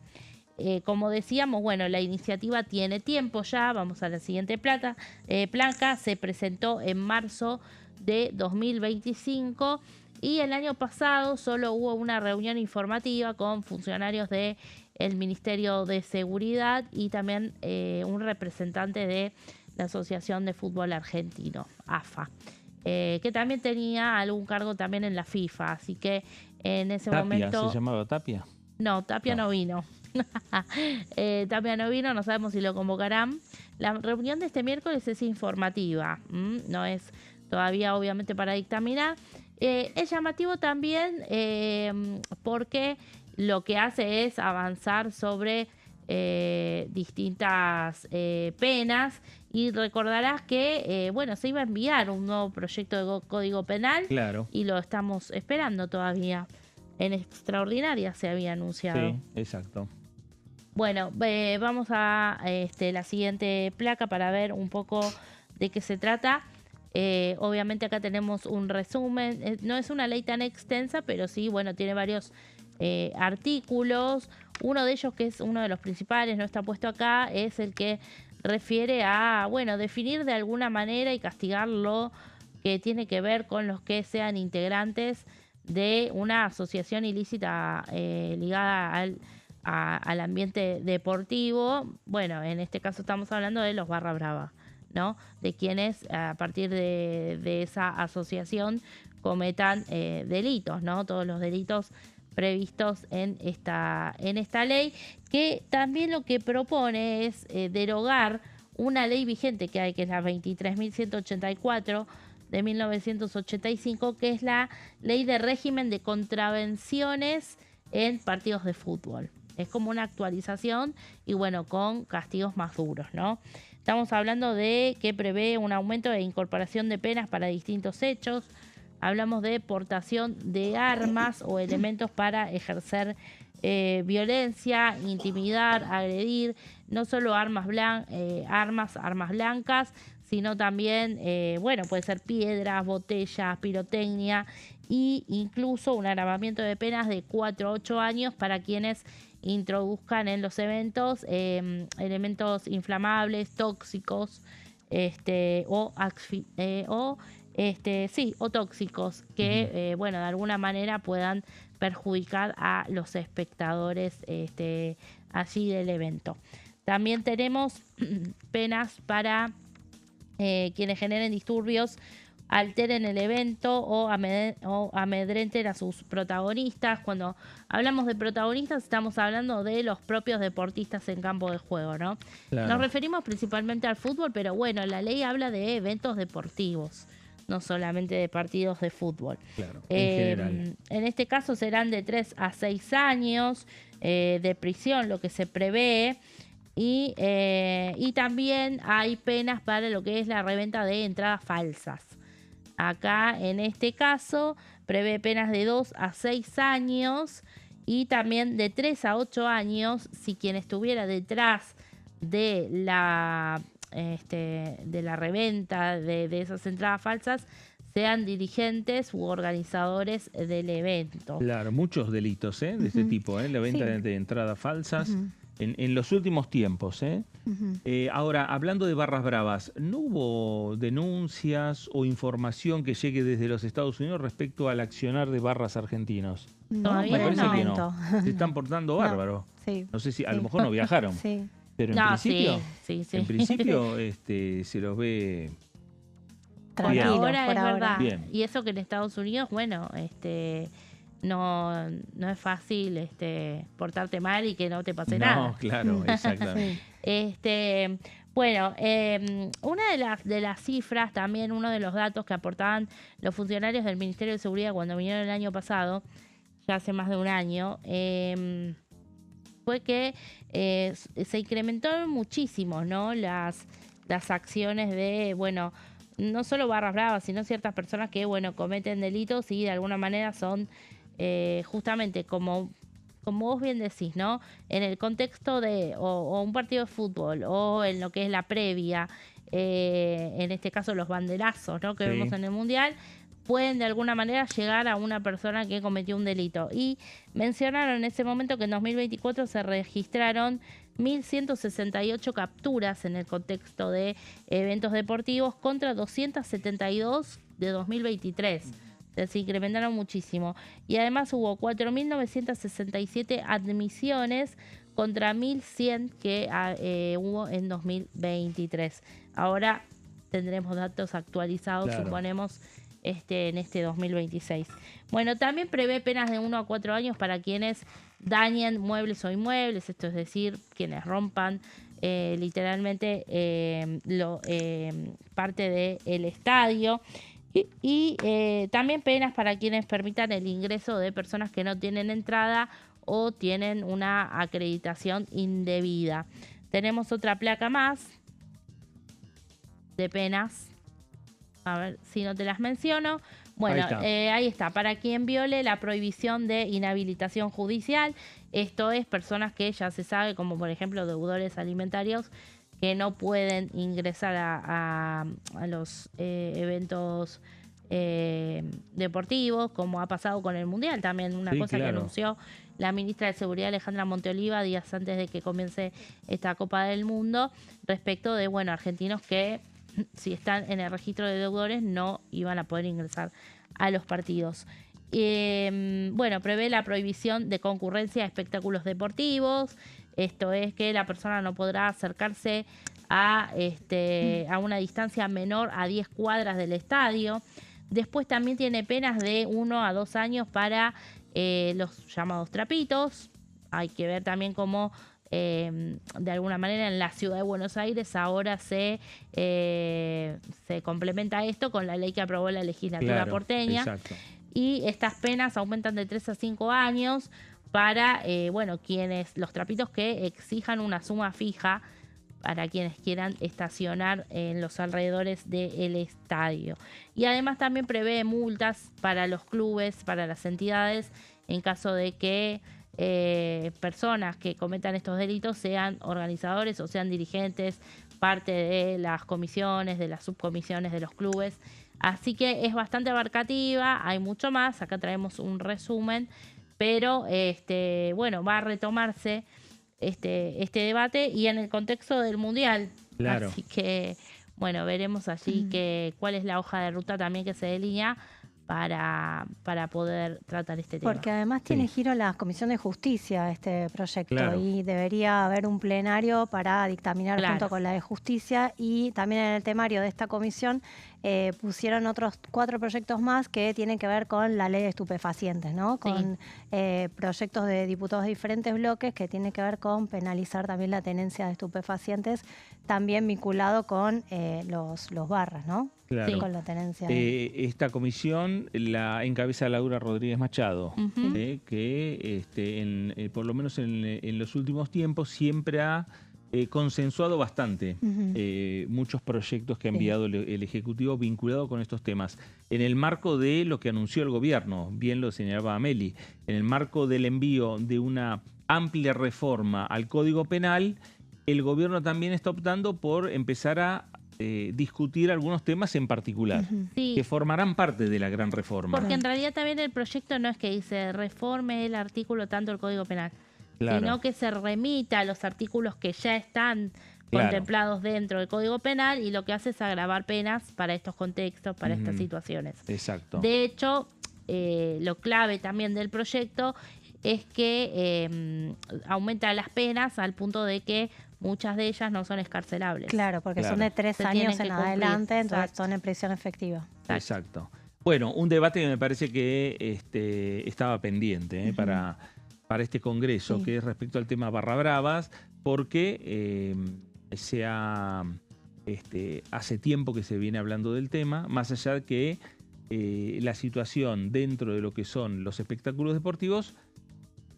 Como decíamos, bueno, la iniciativa tiene tiempo ya. Vamos a la siguiente placa. Se presentó en marzo de 2025 y el año pasado solo hubo una reunión informativa con funcionarios del Ministerio de Seguridad y también un representante de la Asociación de Fútbol Argentino, AFA, que también tenía algún cargo también en la FIFA, así que en ese momento... ¿Tapia? ¿Se llamaba Tapia? No, Tapia no vino. Tapia no vino, no sabemos si lo convocarán. La reunión de este miércoles es informativa, no es todavía obviamente para dictaminar. Es llamativo también porque lo que hace es avanzar sobre distintas penas. Y recordarás que, bueno, se iba a enviar un nuevo proyecto de Código Penal. Claro. Y lo estamos esperando todavía. En extraordinaria se había anunciado. Sí, exacto. Bueno, vamos a la siguiente placa para ver un poco de qué se trata. Obviamente acá tenemos un resumen. No es una ley tan extensa, pero sí, bueno, tiene varios artículos. Uno de ellos, que es uno de los principales, no está puesto acá, es el que refiere a, bueno, definir de alguna manera y castigar lo que tiene que ver con los que sean integrantes de una asociación ilícita ligada al ambiente deportivo. Bueno, en este caso estamos hablando de los Barra Brava, ¿no? De quienes a partir de esa asociación cometan delitos, ¿no? Todos los delitos previstos en esta ley, que también lo que propone es derogar una ley vigente que hay, que es la 23.184 de 1985, que es la Ley de Régimen de Contravenciones en Partidos de Fútbol. Es como una actualización y, bueno, con castigos más duros, ¿no? Estamos hablando de que prevé un aumento de incorporación de penas para distintos hechos. Hablamos de portación de armas o elementos para ejercer violencia, intimidar, agredir, no solo armas blancas, sino también, bueno, puede ser piedras, botellas, pirotecnia e incluso un agravamiento de penas de 4 a 8 años para quienes introduzcan en los eventos elementos inflamables, tóxicos o tóxicos que, bueno, de alguna manera puedan perjudicar a los espectadores allí del evento. También tenemos penas para quienes generen disturbios, alteren el evento o amedrenten a sus protagonistas. Cuando hablamos de protagonistas estamos hablando de los propios deportistas en campo de juego, ¿no? Claro. Nos referimos principalmente al fútbol, pero bueno, la ley habla de eventos deportivos, no solamente de partidos de fútbol. Claro, en general. En este caso serán de 3 a 6 años de prisión, lo que se prevé. Y también hay penas para lo que es la reventa de entradas falsas. Acá, en este caso, prevé penas de 2 a 6 años y también de 3 a 8 años si quien estuviera detrás de la reventa de esas entradas falsas sean dirigentes u organizadores del evento. Claro, muchos delitos de este tipo, la venta de entradas falsas en los últimos tiempos. Ahora, hablando de barras bravas, ¿no hubo denuncias o información que llegue desde los Estados Unidos respecto al accionar de barras argentinos? No, Me parece que no. Se están portando bárbaro. Sí. No sé si a lo mejor no viajaron. Sí. Pero en principio, sí. En principio se los ve Tranquilo, ahora es verdad. Bien. Y eso que en Estados Unidos, bueno, no es fácil portarte mal y que no te pase nada. No, claro, exactamente. Bueno, una de las cifras, también uno de los datos que aportaban los funcionarios del Ministerio de Seguridad cuando vinieron el año pasado, ya hace más de un año, fue que se incrementaron muchísimo, ¿no? Las acciones de, bueno, no solo barras bravas, sino ciertas personas que, bueno, cometen delitos y de alguna manera son justamente como vos bien decís, ¿no? En el contexto de o un partido de fútbol o en lo que es la previa, en este caso los banderazos, ¿no? Que vemos en el Mundial, pueden de alguna manera llegar a una persona que cometió un delito. Y mencionaron en ese momento que en 2024 se registraron 1.168 capturas en el contexto de eventos deportivos contra 272 de 2023. Se incrementaron muchísimo. Y además hubo 4.967 admisiones contra 1.100 que hubo en 2023. Ahora tendremos datos actualizados, suponemos, en este 2026. Bueno, también prevé penas de 1 a 4 años para quienes dañen muebles o inmuebles, esto es decir, quienes rompan literalmente parte del estadio. Y también penas para quienes permitan el ingreso de personas que no tienen entrada o tienen una acreditación indebida. Tenemos otra placa más de penas. A ver si no te las menciono. Bueno, ahí está. Para quien viole la prohibición de inhabilitación judicial, esto es personas que ya se sabe, como por ejemplo deudores alimentarios, que no pueden ingresar a los eventos deportivos, como ha pasado con el Mundial también, una cosa que anunció la ministra de Seguridad Alejandra Monteoliva días antes de que comience esta Copa del Mundo, respecto de, bueno, argentinos que si están en el registro de deudores no iban a poder ingresar a los partidos. Bueno, prevé la prohibición de concurrencia a espectáculos deportivos. Esto es que la persona no podrá acercarse a una distancia menor a 10 cuadras del estadio. Después también tiene penas de 1 a 2 años para los llamados trapitos. Hay que ver también cómo de alguna manera en la ciudad de Buenos Aires ahora se complementa esto con la ley que aprobó la legislatura porteña. Exacto. Y estas penas aumentan de 3 a 5 años para los trapitos que exijan una suma fija para quienes quieran estacionar en los alrededores del estadio. Y además también prevé multas para los clubes, para las entidades, en caso de que personas que cometan estos delitos sean organizadores o sean dirigentes, parte de las comisiones, de las subcomisiones de los clubes. Así que es bastante abarcativa, hay mucho más, acá traemos un resumen, pero va a retomarse este debate y en el contexto del Mundial. Claro. Así que, bueno, veremos allí cuál es la hoja de ruta también que se delinea para poder tratar este tema. Porque además tiene giro la Comisión de Justicia este proyecto y debería haber un plenario para dictaminar junto con la de Justicia, y también en el temario de esta comisión pusieron otros 4 proyectos más que tienen que ver con la ley de estupefacientes, ¿no? Con proyectos de diputados de diferentes bloques que tienen que ver con penalizar también la tenencia de estupefacientes, también vinculado con los barras, ¿no? Claro. Con la tenencia. Esta comisión la encabeza Laura Rodríguez Machado, que por lo menos en los últimos tiempos siempre ha consensuado bastante muchos proyectos que ha enviado el Ejecutivo vinculados con estos temas. En el marco de lo que anunció el gobierno, bien lo señalaba Meli, en el marco del envío de una amplia reforma al Código Penal, el gobierno también está optando por empezar a discutir algunos temas en particular, que formarán parte de la gran reforma. Porque en realidad también el proyecto no es que dice reforme el artículo tanto del Código Penal, sino que se remita a los artículos que ya están contemplados dentro del Código Penal y lo que hace es agravar penas para estos contextos, para estas situaciones. Exacto. De hecho, lo clave también del proyecto es que aumenta las penas al punto de que muchas de ellas no son escarcelables. Claro, porque son de 3 años en adelante, entonces son en prisión efectiva. Exacto. Bueno, un debate que me parece que estaba pendiente para este Congreso, que es respecto al tema Barra Bravas, porque hace tiempo que se viene hablando del tema, más allá de que la situación dentro de lo que son los espectáculos deportivos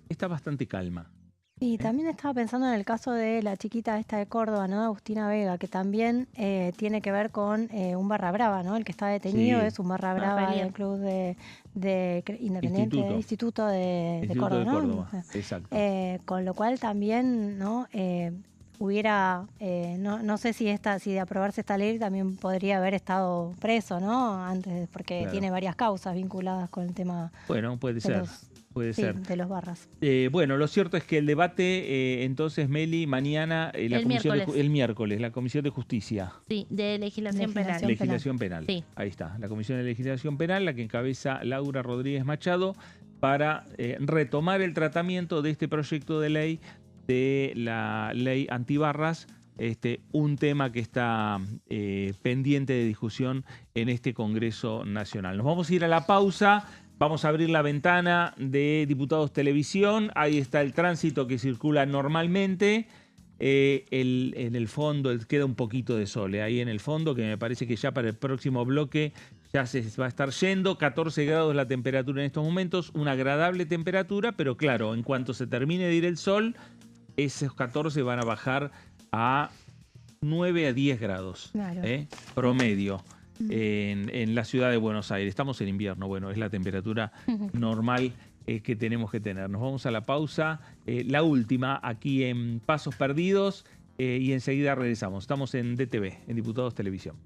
está bastante calma. Y también estaba pensando en el caso de la chiquita esta de Córdoba, ¿no? Agustina Vega, que también tiene que ver con un barra brava, ¿no? El que está detenido es un barra brava del club de Independiente, Instituto de Córdoba, ¿no? Córdoba. Exacto. Con lo cual también, ¿no? Hubiera, no sé si de aprobarse esta ley también podría haber estado preso, ¿no? Antes, porque tiene varias causas vinculadas con el tema. Bueno, puede ser. Puede ser. De los barras. Bueno, lo cierto es que el debate, entonces, Meli, mañana, el miércoles, la Comisión de Justicia. Sí, de Legislación Penal. Legislación Penal. Sí. Ahí está, la Comisión de Legislación Penal, la que encabeza Laura Rodríguez Machado, para retomar el tratamiento de este proyecto de ley, de la ley antibarras, un tema que está pendiente de discusión en este Congreso Nacional. Nos vamos a ir a la pausa. Vamos a abrir la ventana de Diputados Televisión. Ahí está el tránsito que circula normalmente. En el fondo queda un poquito de sol. Ahí en el fondo, que me parece que ya para el próximo bloque ya se va a estar yendo. 14 grados la temperatura en estos momentos. Una agradable temperatura, pero claro, en cuanto se termine de ir el sol, esos 14 van a bajar a 9 a 10 grados promedio. En la ciudad de Buenos Aires. Estamos en invierno, bueno, es la temperatura normal que tenemos que tener. Nos vamos a la pausa, la última, aquí en Pasos Perdidos, y enseguida regresamos. Estamos en DTV, en Diputados Televisión.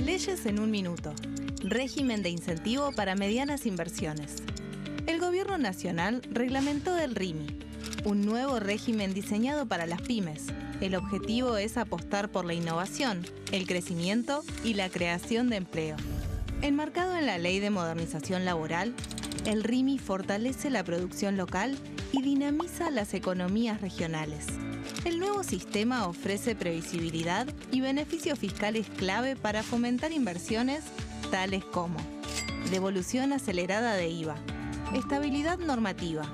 Leyes en un minuto. Régimen de incentivo para medianas inversiones. El Gobierno Nacional reglamentó el RIMI, un nuevo régimen diseñado para las pymes. El objetivo es apostar por la innovación, el crecimiento y la creación de empleo. Enmarcado en la Ley de Modernización Laboral, el RIMI fortalece la producción local y dinamiza las economías regionales. El nuevo sistema ofrece previsibilidad y beneficios fiscales clave para fomentar inversiones tales como devolución acelerada de IVA, estabilidad normativa,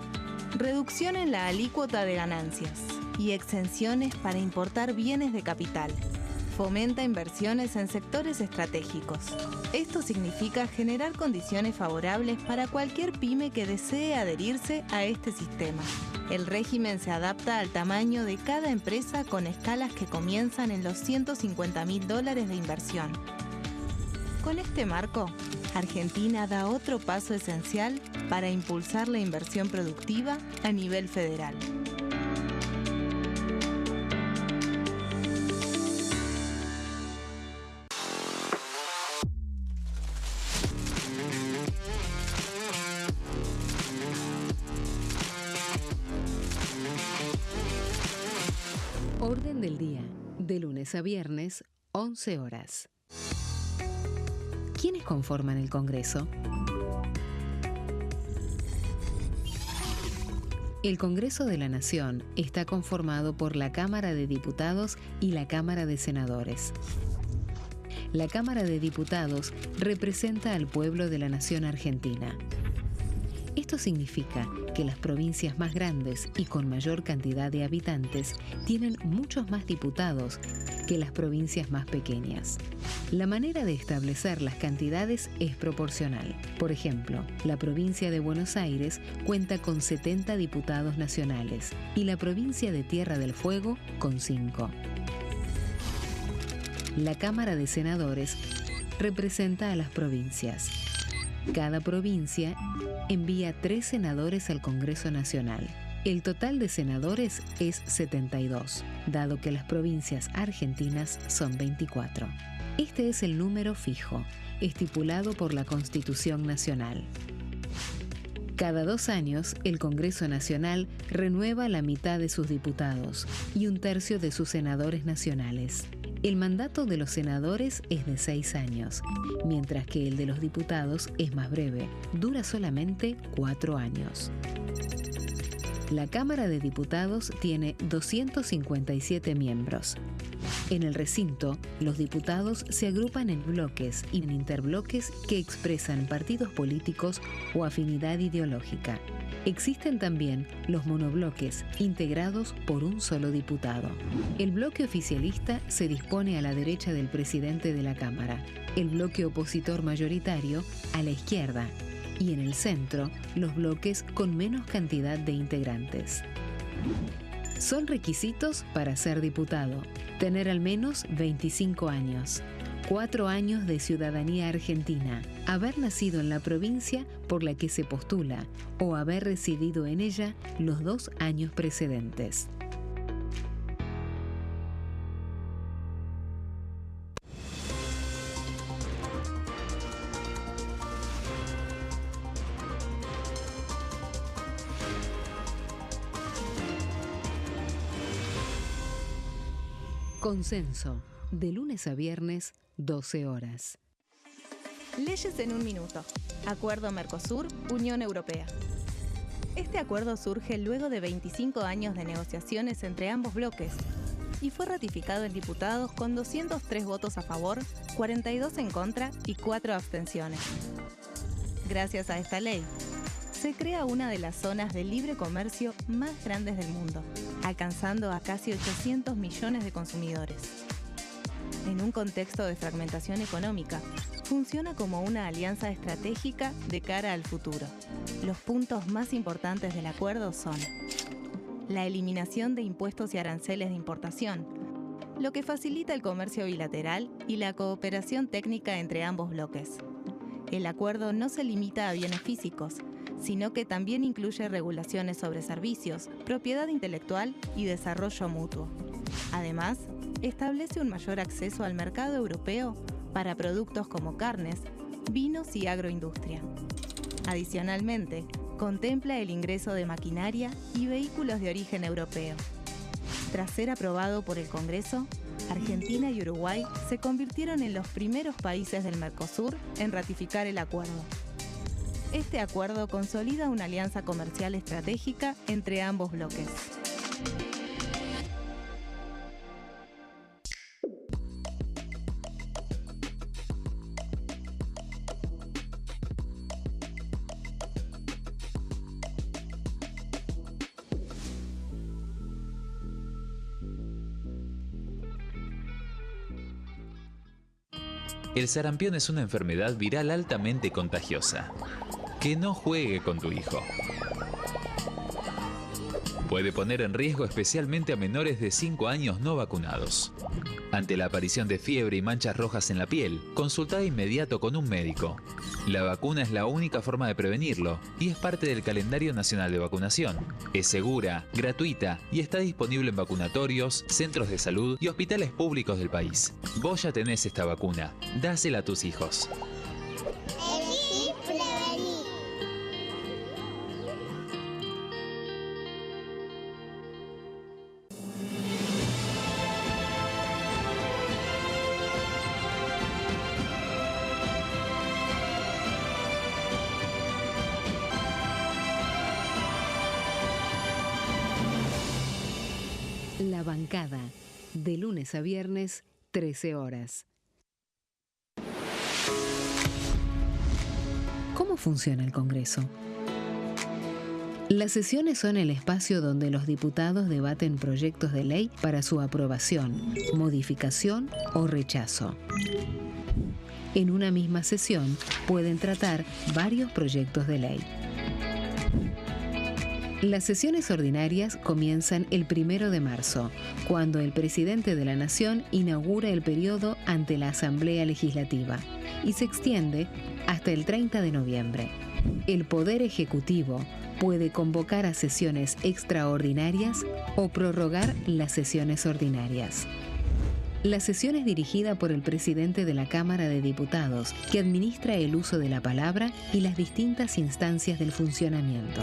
reducción en la alícuota de ganancias y exenciones para importar bienes de capital. Fomenta inversiones en sectores estratégicos. Esto significa generar condiciones favorables para cualquier pyme que desee adherirse a este sistema. El régimen se adapta al tamaño de cada empresa con escalas que comienzan en los $150.000 de inversión. Con este marco, Argentina da otro paso esencial para impulsar la inversión productiva a nivel federal. Orden del día, de lunes a viernes, 11 horas. ¿Quiénes conforman el Congreso? El Congreso de la Nación está conformado por la Cámara de Diputados y la Cámara de Senadores. La Cámara de Diputados representa al pueblo de la nación argentina. Esto significa que las provincias más grandes y con mayor cantidad de habitantes tienen muchos más diputados que las provincias más pequeñas. La manera de establecer las cantidades es proporcional. Por ejemplo, la provincia de Buenos Aires cuenta con 70 diputados nacionales y la provincia de Tierra del Fuego con 5. La Cámara de Senadores representa a las provincias. Cada provincia envía 3 senadores al Congreso Nacional. El total de senadores es 72, dado que las provincias argentinas son 24. Este es el número fijo, estipulado por la Constitución Nacional. Cada 2 años, el Congreso Nacional renueva la mitad de sus diputados y 1/3 de sus senadores nacionales. El mandato de los senadores es de 6 años, mientras que el de los diputados es más breve, dura solamente 4 años. La Cámara de Diputados tiene 257 miembros. En el recinto, los diputados se agrupan en bloques y en interbloques que expresan partidos políticos o afinidad ideológica. Existen también los monobloques, integrados por un solo diputado. El bloque oficialista se dispone a la derecha del presidente de la Cámara, el bloque opositor mayoritario a la izquierda, y en el centro, los bloques con menos cantidad de integrantes. Son requisitos para ser diputado: tener al menos 25 años, 4 años de ciudadanía argentina, haber nacido en la provincia por la que se postula o haber residido en ella los 2 años precedentes. Consenso, de lunes a viernes, 12 horas. Leyes en un minuto. Acuerdo Mercosur-Unión Europea. Este acuerdo surge luego de 25 años de negociaciones entre ambos bloques y fue ratificado en diputados con 203 votos a favor, 42 en contra y 4 abstenciones. Gracias a esta ley, se crea una de las zonas de libre comercio más grandes del mundo, alcanzando a casi 800 millones de consumidores. En un contexto de fragmentación económica, funciona como una alianza estratégica de cara al futuro. Los puntos más importantes del acuerdo son: la eliminación de impuestos y aranceles de importación, lo que facilita el comercio bilateral y la cooperación técnica entre ambos bloques. El acuerdo no se limita a bienes físicos, sino que también incluye regulaciones sobre servicios, propiedad intelectual y desarrollo mutuo. Además, establece un mayor acceso al mercado europeo para productos como carnes, vinos y agroindustria. Adicionalmente, contempla el ingreso de maquinaria y vehículos de origen europeo. Tras ser aprobado por el Congreso, Argentina y Uruguay se convirtieron en los primeros países del Mercosur en ratificar el acuerdo. Este acuerdo consolida una alianza comercial estratégica entre ambos bloques. El sarampión es una enfermedad viral altamente contagiosa. Que no juegue con tu hijo. Puede poner en riesgo especialmente a menores de 5 años no vacunados. Ante la aparición de fiebre y manchas rojas en la piel, consulta de inmediato con un médico. La vacuna es la única forma de prevenirlo y es parte del calendario nacional de vacunación. Es segura, gratuita y está disponible en vacunatorios, centros de salud y hospitales públicos del país. Vos ya tenés esta vacuna. Dásela a tus hijos. Elegí prevenir. La Bancada, de lunes a viernes, 13 horas. ¿Cómo funciona el Congreso? Las sesiones son el espacio donde los diputados debaten proyectos de ley para su aprobación, modificación o rechazo. En una misma sesión pueden tratar varios proyectos de ley. Las sesiones ordinarias comienzan el 1 de marzo, cuando el presidente de la Nación inaugura el periodo ante la Asamblea Legislativa y se extiende hasta el 30 de noviembre. El Poder Ejecutivo puede convocar a sesiones extraordinarias o prorrogar las sesiones ordinarias. La sesión es dirigida por el presidente de la Cámara de Diputados, que administra el uso de la palabra y las distintas instancias del funcionamiento.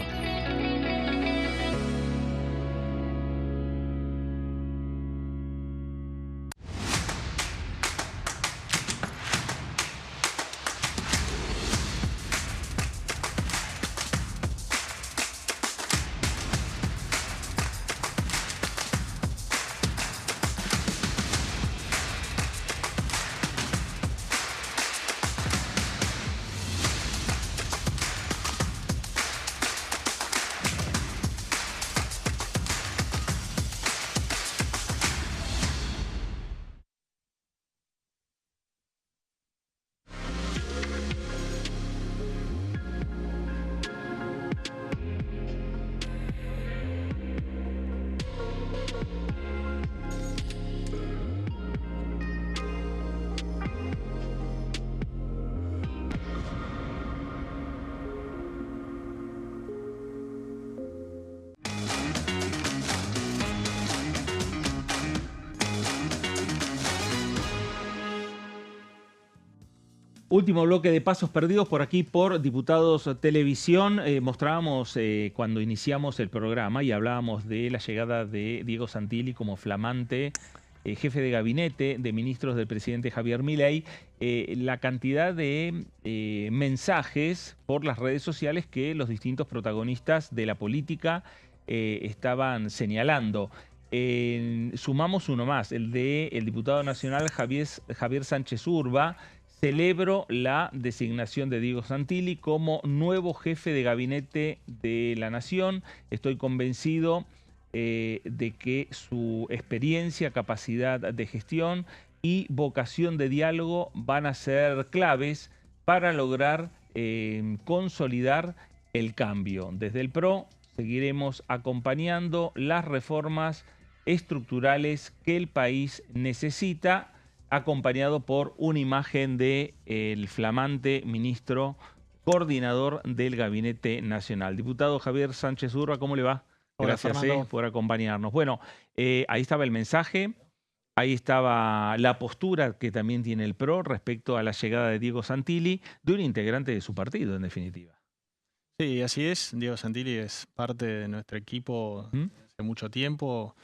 Último bloque de Pasos Perdidos por aquí por Diputados Televisión. Mostrábamos cuando iniciamos el programa y hablábamos de la llegada de Diego Santilli como flamante jefe de gabinete de ministros del presidente Javier Milei, la cantidad de mensajes por las redes sociales que los distintos protagonistas de la política estaban señalando. Sumamos uno más, el del diputado nacional Javier Sánchez Urba. Celebro la designación de Diego Santilli como nuevo jefe de gabinete de la Nación. Estoy convencido de que su experiencia, capacidad de gestión y vocación de diálogo van a ser claves para lograr consolidar el cambio. Desde el PRO seguiremos acompañando las reformas estructurales que el país necesita, acompañado por una imagen del flamante ministro coordinador del Gabinete Nacional. Diputado Javier Sánchez Urba, ¿cómo le va? Gracias por acompañarnos. Bueno, ahí estaba el mensaje, ahí estaba la postura que también tiene el PRO respecto a la llegada de Diego Santilli, de un integrante de su partido, en definitiva. Sí, así es. Diego Santilli es parte de nuestro equipo hace mucho tiempo.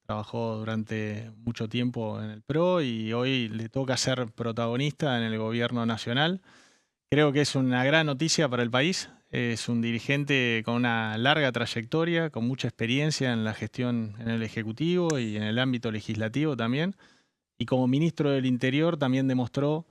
Trabajó durante mucho tiempo en el PRO y hoy le toca ser protagonista en el gobierno nacional. Creo que es una gran noticia para el país. Es un dirigente con una larga trayectoria, con mucha experiencia en la gestión en el Ejecutivo y en el ámbito legislativo también. Y como ministro del Interior también demostró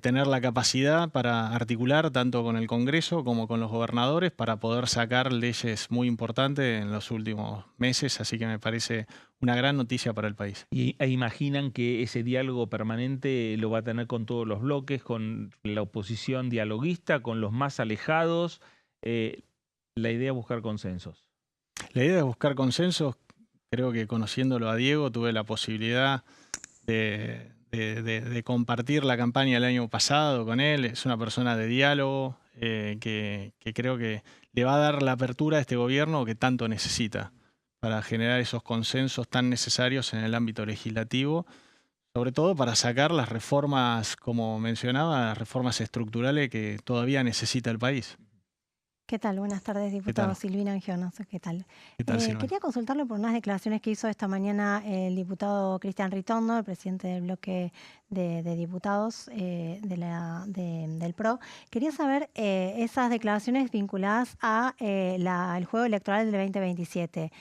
tener la capacidad para articular tanto con el Congreso como con los gobernadores para poder sacar leyes muy importantes en los últimos meses, así que me parece una gran noticia para el país. ¿E imaginan que ese diálogo permanente lo va a tener con todos los bloques, con la oposición dialoguista, con los más alejados? La idea es buscar consensos. La idea es buscar consensos. Creo que conociéndolo a Diego tuve la posibilidad de compartir la campaña el año pasado con él. Es una persona de diálogo que creo que le va a dar la apertura a este gobierno que tanto necesita para generar esos consensos tan necesarios en el ámbito legislativo, sobre todo para sacar las reformas, como mencionaba, las reformas estructurales que todavía necesita el país. ¿Qué tal? Buenas tardes, diputado Silvina Angionoso. ¿Qué tal? ¿Qué tal, Silvina? Quería consultarle por unas declaraciones que hizo esta mañana el diputado Cristian Ritondo, el presidente del bloque de diputados del PRO. Quería saber esas declaraciones vinculadas a el juego electoral del 2027.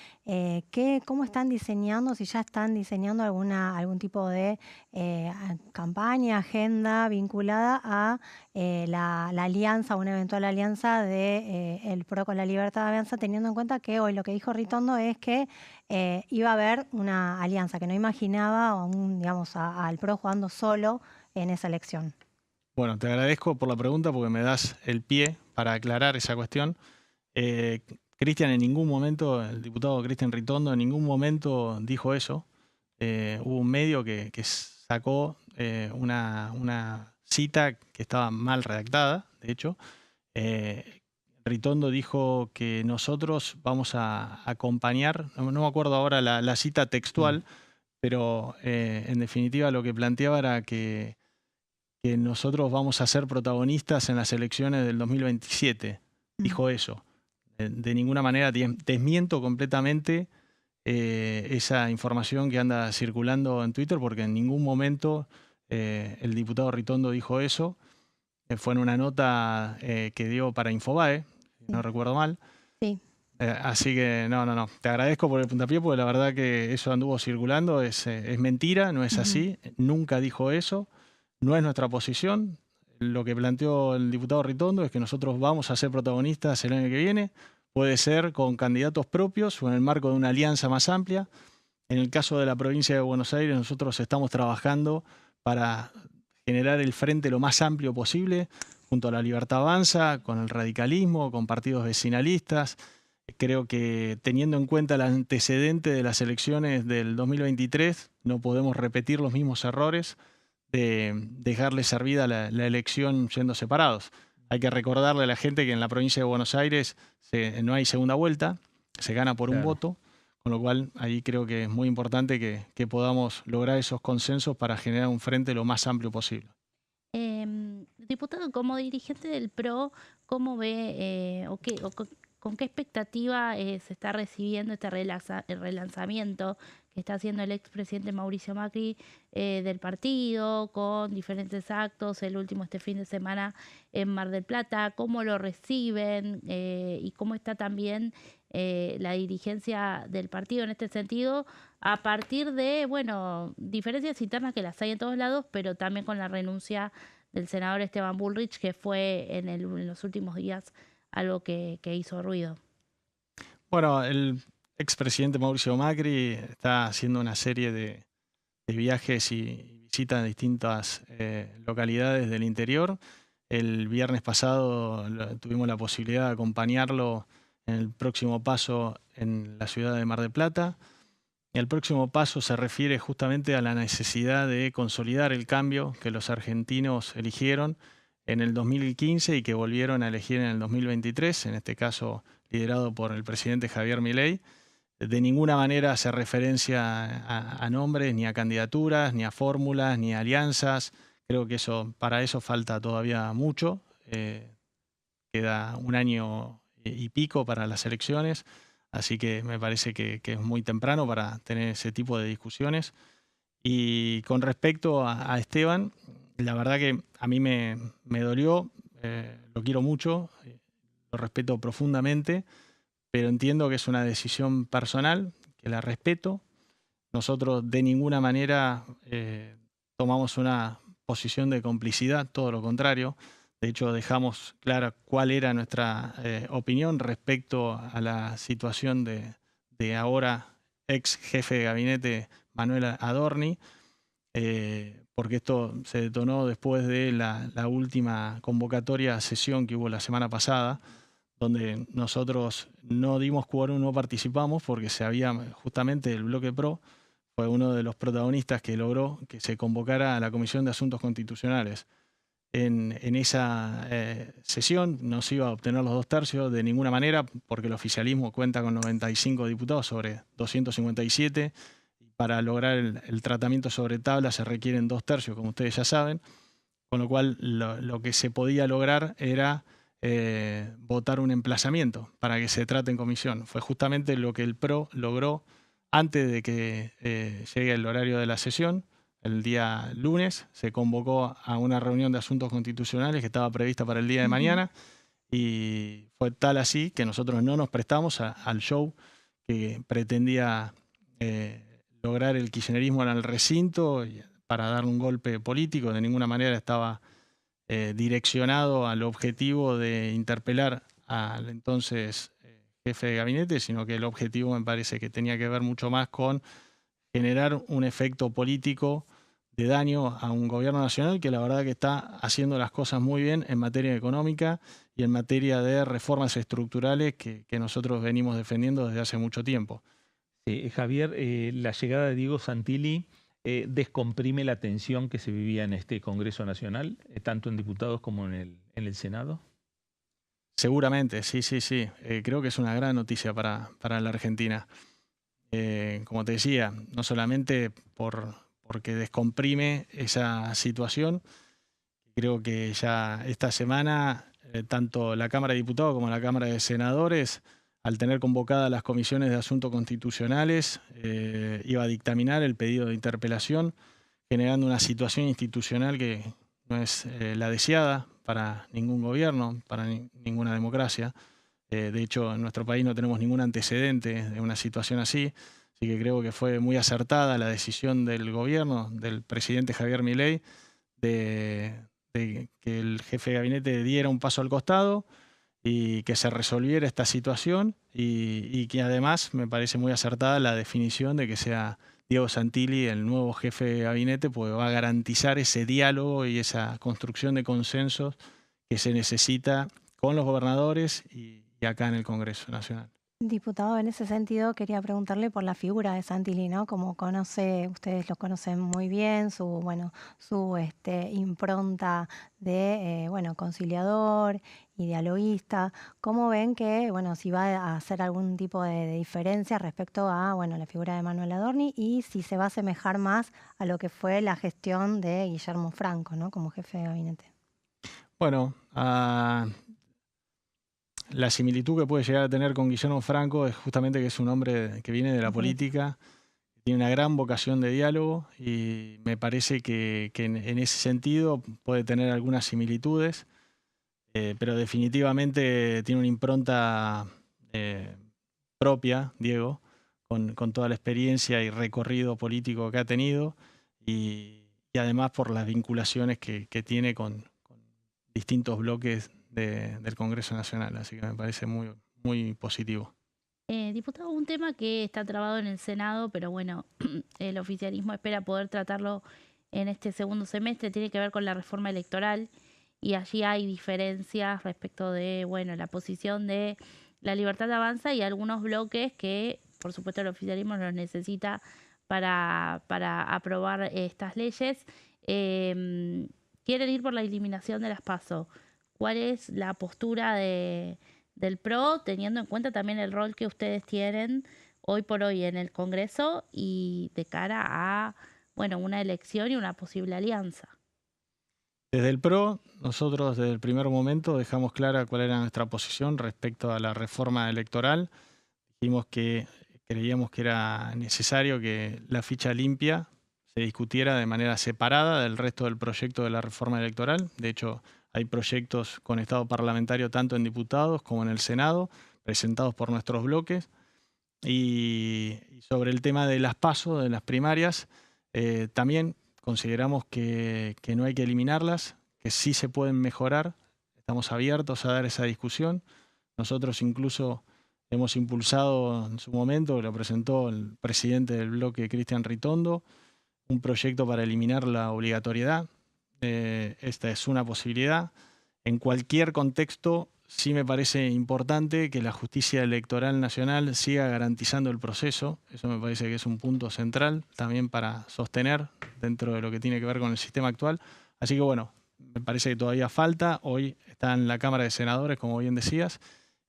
¿Cómo están diseñando, si ya están diseñando algún tipo de campaña, agenda vinculada a la alianza, una eventual alianza de el PRO con la Libertad Avanza, teniendo en cuenta que hoy lo que dijo Ritondo es que iba a haber una alianza, que no imaginaba al PRO jugando solo en esa elección? Bueno, te agradezco por la pregunta porque me das el pie para aclarar esa cuestión. Cristian en ningún momento, el diputado Cristian Ritondo en ningún momento dijo eso. Hubo un medio que sacó una cita que estaba mal redactada, de hecho. Ritondo dijo que nosotros vamos a acompañar, no me acuerdo ahora la cita textual, pero en definitiva lo que planteaba era que nosotros vamos a ser protagonistas en las elecciones del 2027. Dijo eso. De ninguna manera desmiento completamente esa información que anda circulando en Twitter, porque en ningún momento el diputado Ritondo dijo eso. Fue en una nota que dio para Infobae, si no recuerdo mal. Sí. Así que no. Te agradezco por el puntapié, porque la verdad que eso anduvo circulando. Es mentira, no es así. Nunca dijo eso. No es nuestra posición. Lo que planteó el diputado Ritondo es que nosotros vamos a ser protagonistas el año que viene. Puede ser con candidatos propios o en el marco de una alianza más amplia. En el caso de la provincia de Buenos Aires, nosotros estamos trabajando para generar el frente lo más amplio posible, junto a la Libertad Avanza, con el radicalismo, con partidos vecinalistas. Creo que teniendo en cuenta el antecedente de las elecciones del 2023, no podemos repetir los mismos errores de dejarle servida la elección yendo separados. Hay que recordarle a la gente que en la provincia de Buenos Aires no hay segunda vuelta, se gana por un voto, con lo cual ahí creo que es muy importante que podamos lograr esos consensos para generar un frente lo más amplio posible. Diputado, como dirigente del PRO, ¿cómo ve con qué expectativa se está recibiendo este relanzamiento que está haciendo el expresidente Mauricio Macri del partido, con diferentes actos, el último este fin de semana en Mar del Plata? ¿Cómo lo reciben y cómo está también la dirigencia del partido en este sentido, a partir de, diferencias internas que las hay en todos lados, pero también con la renuncia del senador Esteban Bullrich, que fue en los últimos días algo que hizo ruido? Bueno, el expresidente Mauricio Macri está haciendo una serie de viajes y visitas en distintas localidades del interior. El viernes pasado tuvimos la posibilidad de acompañarlo en el próximo paso en la ciudad de Mar del Plata. El próximo paso se refiere justamente a la necesidad de consolidar el cambio que los argentinos eligieron en el 2015 y que volvieron a elegir en el 2023, en este caso liderado por el presidente Javier Milei. De ninguna manera hace referencia a nombres, ni a candidaturas, ni a fórmulas, ni a alianzas. Creo que para eso falta todavía mucho. Queda un año y pico para las elecciones, así que me parece que es muy temprano para tener ese tipo de discusiones. Y con respecto a Esteban, la verdad que a mí me dolió, lo quiero mucho, lo respeto profundamente, pero entiendo que es una decisión personal, que la respeto. Nosotros de ninguna manera tomamos una posición de complicidad, todo lo contrario. De hecho, dejamos clara cuál era nuestra opinión respecto a la situación de ahora ex jefe de gabinete Manuel Adorni, porque esto se detonó después de la última convocatoria sesión que hubo la semana pasada, donde nosotros no dimos quórum, no participamos, porque justamente el Bloque PRO fue uno de los protagonistas que logró que se convocara a la Comisión de Asuntos Constitucionales. En esa sesión no se iba a obtener los 2 tercios de ninguna manera, porque el oficialismo cuenta con 95 diputados sobre 257. Para lograr el tratamiento sobre tabla se requieren 2 tercios, como ustedes ya saben, con lo cual lo que se podía lograr era votar un emplazamiento para que se trate en comisión. Fue justamente lo que el PRO logró antes de que llegue el horario de la sesión. El día lunes se convocó a una reunión de asuntos constitucionales que estaba prevista para el día de mañana, y fue tal así que nosotros no nos prestamos al show que pretendía lograr el kirchnerismo en el recinto para dar un golpe político. De ninguna manera estaba direccionado al objetivo de interpelar al entonces jefe de gabinete, sino que el objetivo me parece que tenía que ver mucho más con generar un efecto político de daño a un gobierno nacional que la verdad que está haciendo las cosas muy bien en materia económica y en materia de reformas estructurales que nosotros venimos defendiendo desde hace mucho tiempo. Javier, la llegada de Diego Santilli descomprime la tensión que se vivía en este Congreso Nacional, tanto en diputados como en el Senado. Seguramente, sí. Creo que es una gran noticia para la Argentina. Como te decía, no solamente porque descomprime esa situación, creo que ya esta semana tanto la Cámara de Diputados como la Cámara de Senadores, al tener convocadas las comisiones de asuntos constitucionales, iba a dictaminar el pedido de interpelación, generando una situación institucional que no es la deseada para ningún gobierno, para ninguna democracia. De hecho, en nuestro país no tenemos ningún antecedente de una situación así, así que creo que fue muy acertada la decisión del gobierno, del presidente Javier Milei, de que el jefe de gabinete diera un paso al costado y que se resolviera esta situación, y que además me parece muy acertada la definición de que sea Diego Santilli el nuevo jefe de gabinete, porque va a garantizar ese diálogo y esa construcción de consensos que se necesita con los gobernadores y acá en el Congreso Nacional. Diputado, en ese sentido quería preguntarle por la figura de Santilli, ¿no? Como ustedes lo conocen muy bien, su impronta de conciliador y dialoguista. ¿Cómo ven que, si va a hacer algún tipo de diferencia respecto a, la figura de Manuel Adorni, y si se va a asemejar más a lo que fue la gestión de Guillermo Franco, ¿no? Como jefe de gabinete? Bueno, la similitud que puede llegar a tener con Guillermo Franco es justamente que es un hombre que viene de la política, tiene una gran vocación de diálogo, y me parece que en ese sentido puede tener algunas similitudes, pero definitivamente tiene una impronta propia, Diego, con toda la experiencia y recorrido político que ha tenido, y además por las vinculaciones que tiene con distintos bloques del Congreso Nacional, así que me parece muy, muy positivo. Diputado, un tema que está trabado en el Senado, pero el oficialismo espera poder tratarlo en este segundo semestre, tiene que ver con la reforma electoral, y allí hay diferencias respecto de la posición de La Libertad Avanza y algunos bloques que, por supuesto, el oficialismo los necesita para aprobar estas leyes. Quieren ir por la eliminación de las PASO. ¿Cuál es la postura del PRO, teniendo en cuenta también el rol que ustedes tienen hoy por hoy en el Congreso y de cara a una elección y una posible alianza? Desde el PRO, nosotros desde el primer momento dejamos clara cuál era nuestra posición respecto a la reforma electoral. Dijimos que creíamos que era necesario que la ficha limpia se discutiera de manera separada del resto del proyecto de la reforma electoral. De hecho, hay proyectos con estado parlamentario tanto en diputados como en el Senado, presentados por nuestros bloques. Y sobre el tema de las PASO, de las primarias, también consideramos que no hay que eliminarlas, que sí se pueden mejorar. Estamos abiertos a dar esa discusión. Nosotros incluso hemos impulsado en su momento, lo presentó el presidente del bloque, Cristian Ritondo, un proyecto para eliminar la obligatoriedad. Esta es una posibilidad. En cualquier contexto, sí me parece importante que la justicia electoral nacional siga garantizando el proceso. Eso me parece que es un punto central también para sostener dentro de lo que tiene que ver con el sistema actual. Así que me parece que todavía falta. Hoy está en la Cámara de Senadores, como bien decías,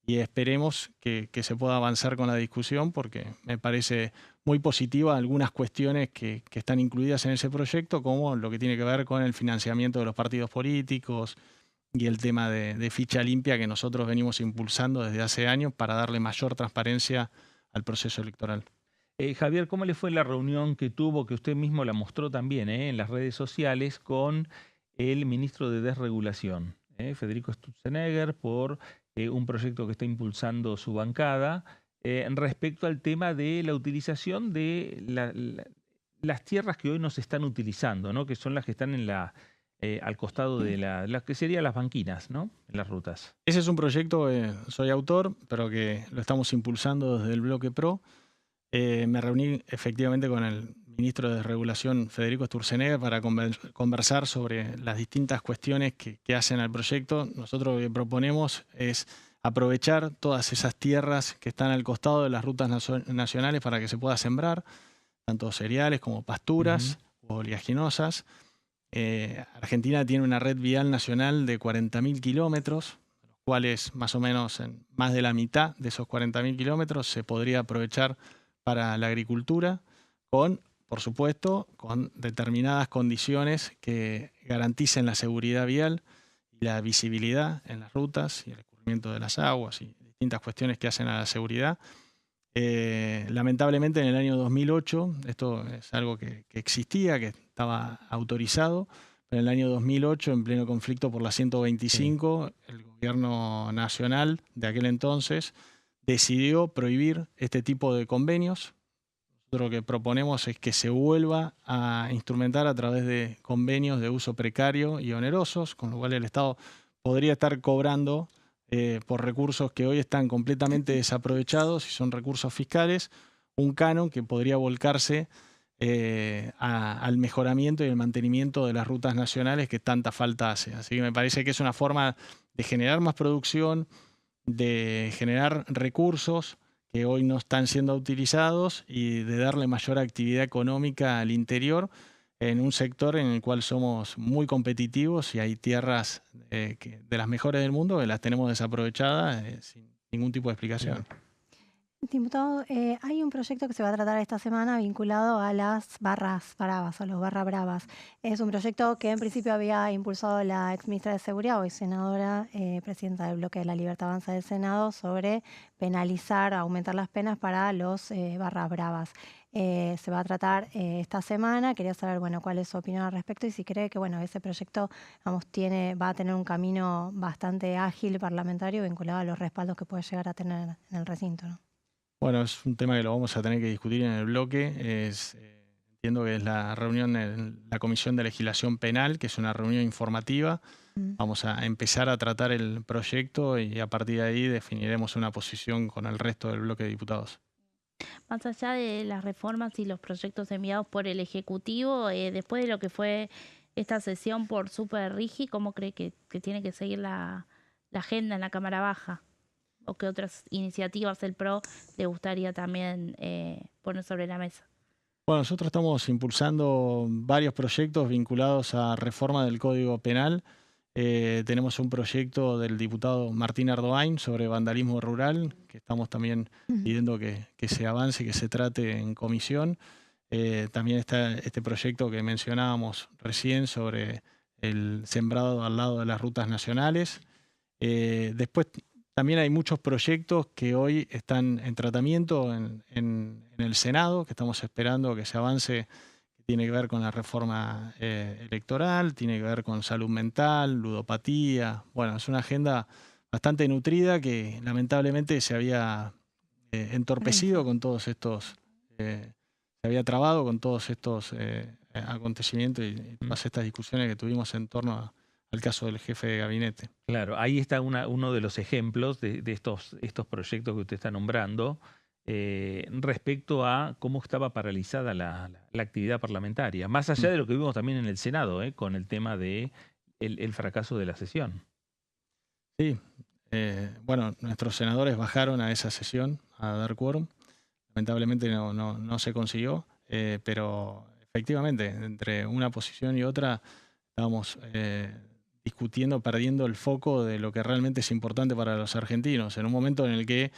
y esperemos que se pueda avanzar con la discusión, porque me parece muy positiva algunas cuestiones que están incluidas en ese proyecto, como lo que tiene que ver con el financiamiento de los partidos políticos, y el tema de ficha limpia que nosotros venimos impulsando desde hace años para darle mayor transparencia al proceso electoral. Javier, ¿cómo le fue la reunión que tuvo, que usted mismo la mostró también en las redes sociales, con el ministro de Desregulación, Federico Sturzenegger, por un proyecto que está impulsando su bancada, respecto al tema de la utilización de las tierras que hoy no se están utilizando, ¿no? Que son las que están en al costado de las que serían las banquinas, ¿no? En las rutas. Ese es un proyecto, soy autor, pero que lo estamos impulsando desde el Bloque PRO. Me reuní efectivamente con el ministro de Desregulación, Federico Sturzenegger, para conversar sobre las distintas cuestiones que hacen al proyecto. Nosotros lo que proponemos es aprovechar todas esas tierras que están al costado de las rutas nacionales para que se pueda sembrar, tanto cereales como pasturas o oleaginosas. Argentina tiene una red vial nacional de 40.000 kilómetros, los cuales más o menos en más de la mitad de esos 40.000 kilómetros se podría aprovechar para la agricultura, por supuesto, con determinadas condiciones que garanticen la seguridad vial y la visibilidad en las rutas y el escurrimiento de las aguas y distintas cuestiones que hacen a la seguridad. Lamentablemente en el año 2008, esto es algo que existía, que estaba autorizado, pero en el año 2008, en pleno conflicto por la 125, el gobierno nacional de aquel entonces decidió prohibir este tipo de convenios. Nosotros lo que proponemos es que se vuelva a instrumentar a través de convenios de uso precario y onerosos, con lo cual el Estado podría estar cobrando por recursos que hoy están completamente desaprovechados y son recursos fiscales, un canon que podría volcarse al mejoramiento y el mantenimiento de las rutas nacionales que tanta falta hace. Así que me parece que es una forma de generar más producción, de generar recursos que hoy no están siendo utilizados y de darle mayor actividad económica al interior en un sector en el cual somos muy competitivos y hay tierras de las mejores del mundo que las tenemos desaprovechadas sin ningún tipo de explicación. Diputado, hay un proyecto que se va a tratar esta semana vinculado a las barras bravas, a los barra bravas. Es un proyecto que en principio había impulsado la exministra de Seguridad, hoy senadora, presidenta del Bloque de la Libertad Avanza del Senado, sobre penalizar, aumentar las penas para los barras bravas. Se va a tratar esta semana. Quería saber, bueno, cuál es su opinión al respecto y si cree que, bueno, ese proyecto, vamos, va a tener un camino bastante ágil parlamentario vinculado a los respaldos que puede llegar a tener en el recinto, ¿no? Bueno, es un tema que lo vamos a tener que discutir en el bloque. Entiendo que es la reunión en la Comisión de Legislación Penal, que es una reunión informativa. Vamos a empezar a tratar el proyecto y a partir de ahí definiremos una posición con el resto del bloque de diputados. Más allá de las reformas y los proyectos enviados por el Ejecutivo, después de lo que fue esta sesión por Super Rigi, ¿cómo cree que tiene que seguir la agenda en la Cámara Baja? ¿O qué otras iniciativas el PRO le gustaría también poner sobre la mesa? Bueno, nosotros estamos impulsando varios proyectos vinculados a reforma del Código Penal. Tenemos un proyecto del diputado Martín Ardoain sobre vandalismo rural, que estamos también pidiendo que se avance y que se trate en comisión. También está este proyecto que mencionábamos recién sobre el sembrado al lado de las rutas nacionales. Después también hay muchos proyectos que hoy están en tratamiento en el Senado, que estamos esperando que se avance, que tiene que ver con la reforma electoral, tiene que ver con salud mental, ludopatía. Bueno, es una agenda bastante nutrida que lamentablemente se había entorpecido con todos estos, se había trabado con todos estos acontecimientos y todas estas discusiones que tuvimos en torno al caso del jefe de gabinete. Claro, ahí está uno de los ejemplos de estos proyectos que usted está nombrando respecto a cómo estaba paralizada la actividad parlamentaria, más allá de lo que vimos también en el Senado, con el tema de el fracaso de la sesión. Sí, bueno, nuestros senadores bajaron a esa sesión a dar quórum. Lamentablemente no se consiguió, pero efectivamente, entre una posición y otra estábamos discutiendo, perdiendo el foco de lo que realmente es importante para los argentinos, en un momento en el que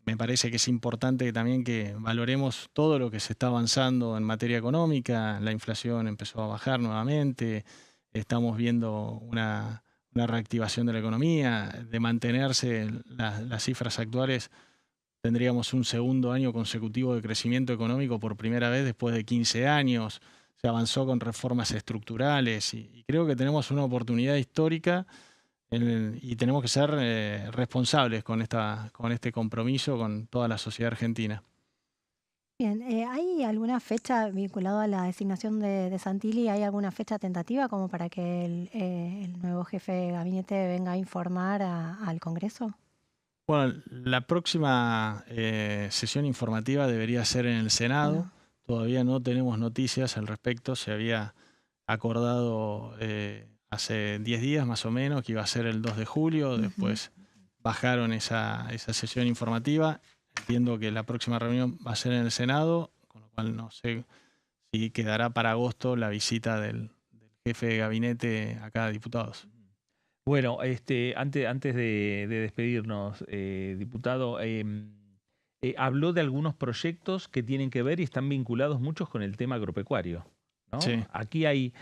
me parece que es importante también que valoremos todo lo que se está avanzando en materia económica. La inflación empezó a bajar nuevamente, estamos viendo una una reactivación de la economía. De mantenerse las cifras actuales, tendríamos un segundo año consecutivo de crecimiento económico por primera vez después de 15 años. Se avanzó con reformas estructurales y creo que tenemos una oportunidad histórica y tenemos que ser responsables con este compromiso con toda la sociedad argentina. Bien, ¿hay alguna fecha vinculada a la designación de Santilli? ¿Hay alguna fecha tentativa como para que el nuevo jefe de gabinete venga a informar al Congreso? Bueno, la próxima sesión informativa debería ser en el Senado. Todavía no tenemos noticias al respecto. Se había acordado hace 10 días más o menos que iba a ser el 2 de julio. Después bajaron esa sesión informativa. Entiendo que la próxima reunión va a ser en el Senado, con lo cual no sé si quedará para agosto la visita del jefe de gabinete acá a diputados. Bueno, antes de despedirnos, diputado, habló de algunos proyectos que tienen que ver y están vinculados muchos con el tema agropecuario, ¿no? Sí. Aquí hay,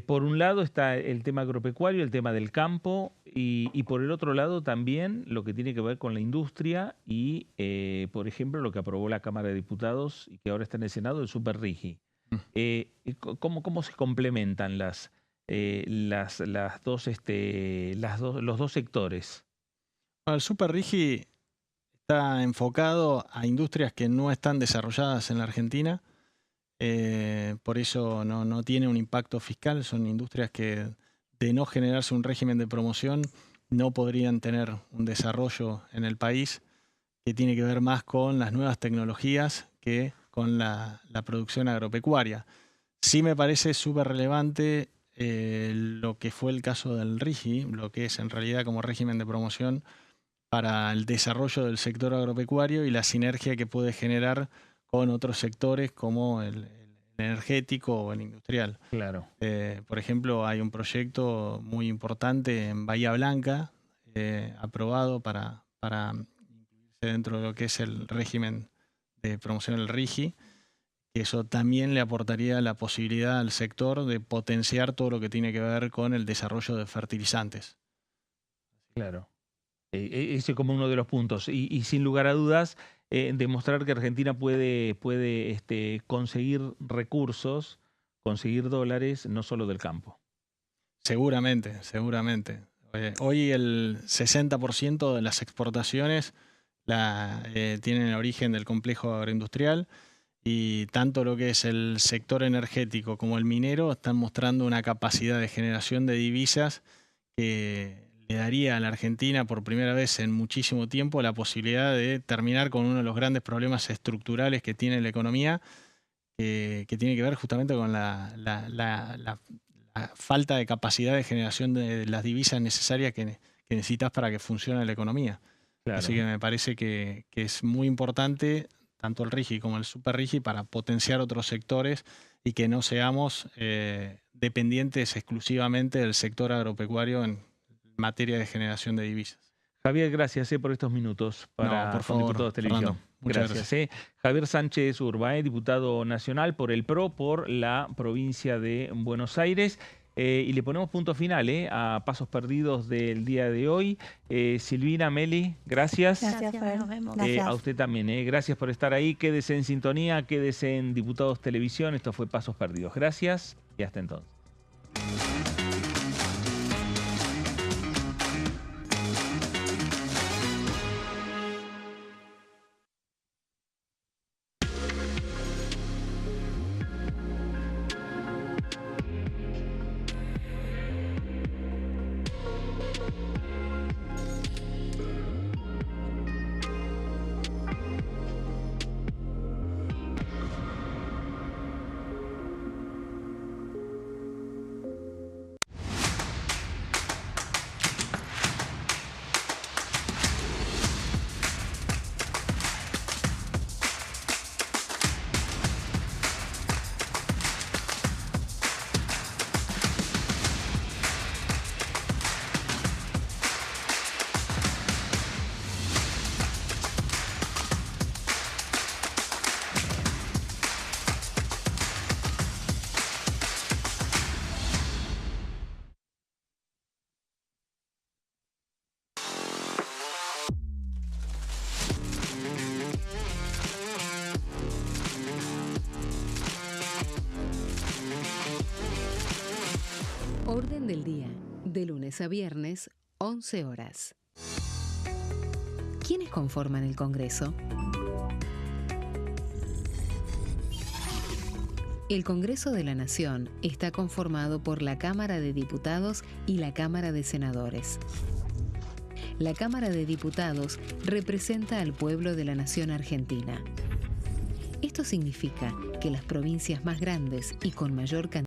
por un lado está el tema agropecuario, el tema del campo, y por el otro lado también lo que tiene que ver con la industria y, por ejemplo, lo que aprobó la Cámara de Diputados y que ahora está en el Senado, el Super RIGI. ¿Cómo se complementan los dos sectores? El Super RIGI está enfocado a industrias que no están desarrolladas en la Argentina, por eso no tiene un impacto fiscal. Son industrias que, de no generarse un régimen de promoción, no podrían tener un desarrollo en el país, que tiene que ver más con las nuevas tecnologías que con la producción agropecuaria. Sí me parece súper relevante lo que fue el caso del RIGI, lo que es en realidad como régimen de promoción para el desarrollo del sector agropecuario y la sinergia que puede generar con otros sectores como el energético o el industrial. Claro. Por ejemplo, hay un proyecto muy importante en Bahía Blanca, aprobado para incluirse dentro de lo que es el régimen de promoción del RIGI, que eso también le aportaría la posibilidad al sector de potenciar todo lo que tiene que ver con el desarrollo de fertilizantes. Claro. Ese es como uno de los puntos. Y sin lugar a dudas, demostrar que Argentina puede conseguir recursos, conseguir dólares, no solo del campo. Seguramente. Hoy el 60% de las exportaciones tienen el origen del complejo agroindustrial, y tanto lo que es el sector energético como el minero están mostrando una capacidad de generación de divisas que le daría a la Argentina por primera vez en muchísimo tiempo la posibilidad de terminar con uno de los grandes problemas estructurales que tiene la economía, que tiene que ver justamente con la falta de capacidad de generación de las divisas necesarias que necesitas para que funcione la economía. Claro. Así que me parece que es muy importante tanto el RIGI como el Super RIGI para potenciar otros sectores y que no seamos dependientes exclusivamente del sector agropecuario en materia de generación de divisas. Javier, gracias por estos minutos para Diputados Televisión. Fernando, muchas gracias. Javier Sánchez Urba, diputado nacional por el PRO por la provincia de Buenos Aires. Y le ponemos punto final a Pasos Perdidos del día de hoy. Silvina, Meli, gracias. Gracias, nos vemos. A usted también, gracias por estar ahí. Quédese en sintonía, quédese en Diputados Televisión. Esto fue Pasos Perdidos. Gracias y hasta entonces. De lunes a viernes, 11 horas. ¿Quiénes conforman el Congreso? El Congreso de la Nación está conformado por la Cámara de Diputados y la Cámara de Senadores. La Cámara de Diputados representa al pueblo de la nación argentina. Esto significa que las provincias más grandes y con mayor cantidad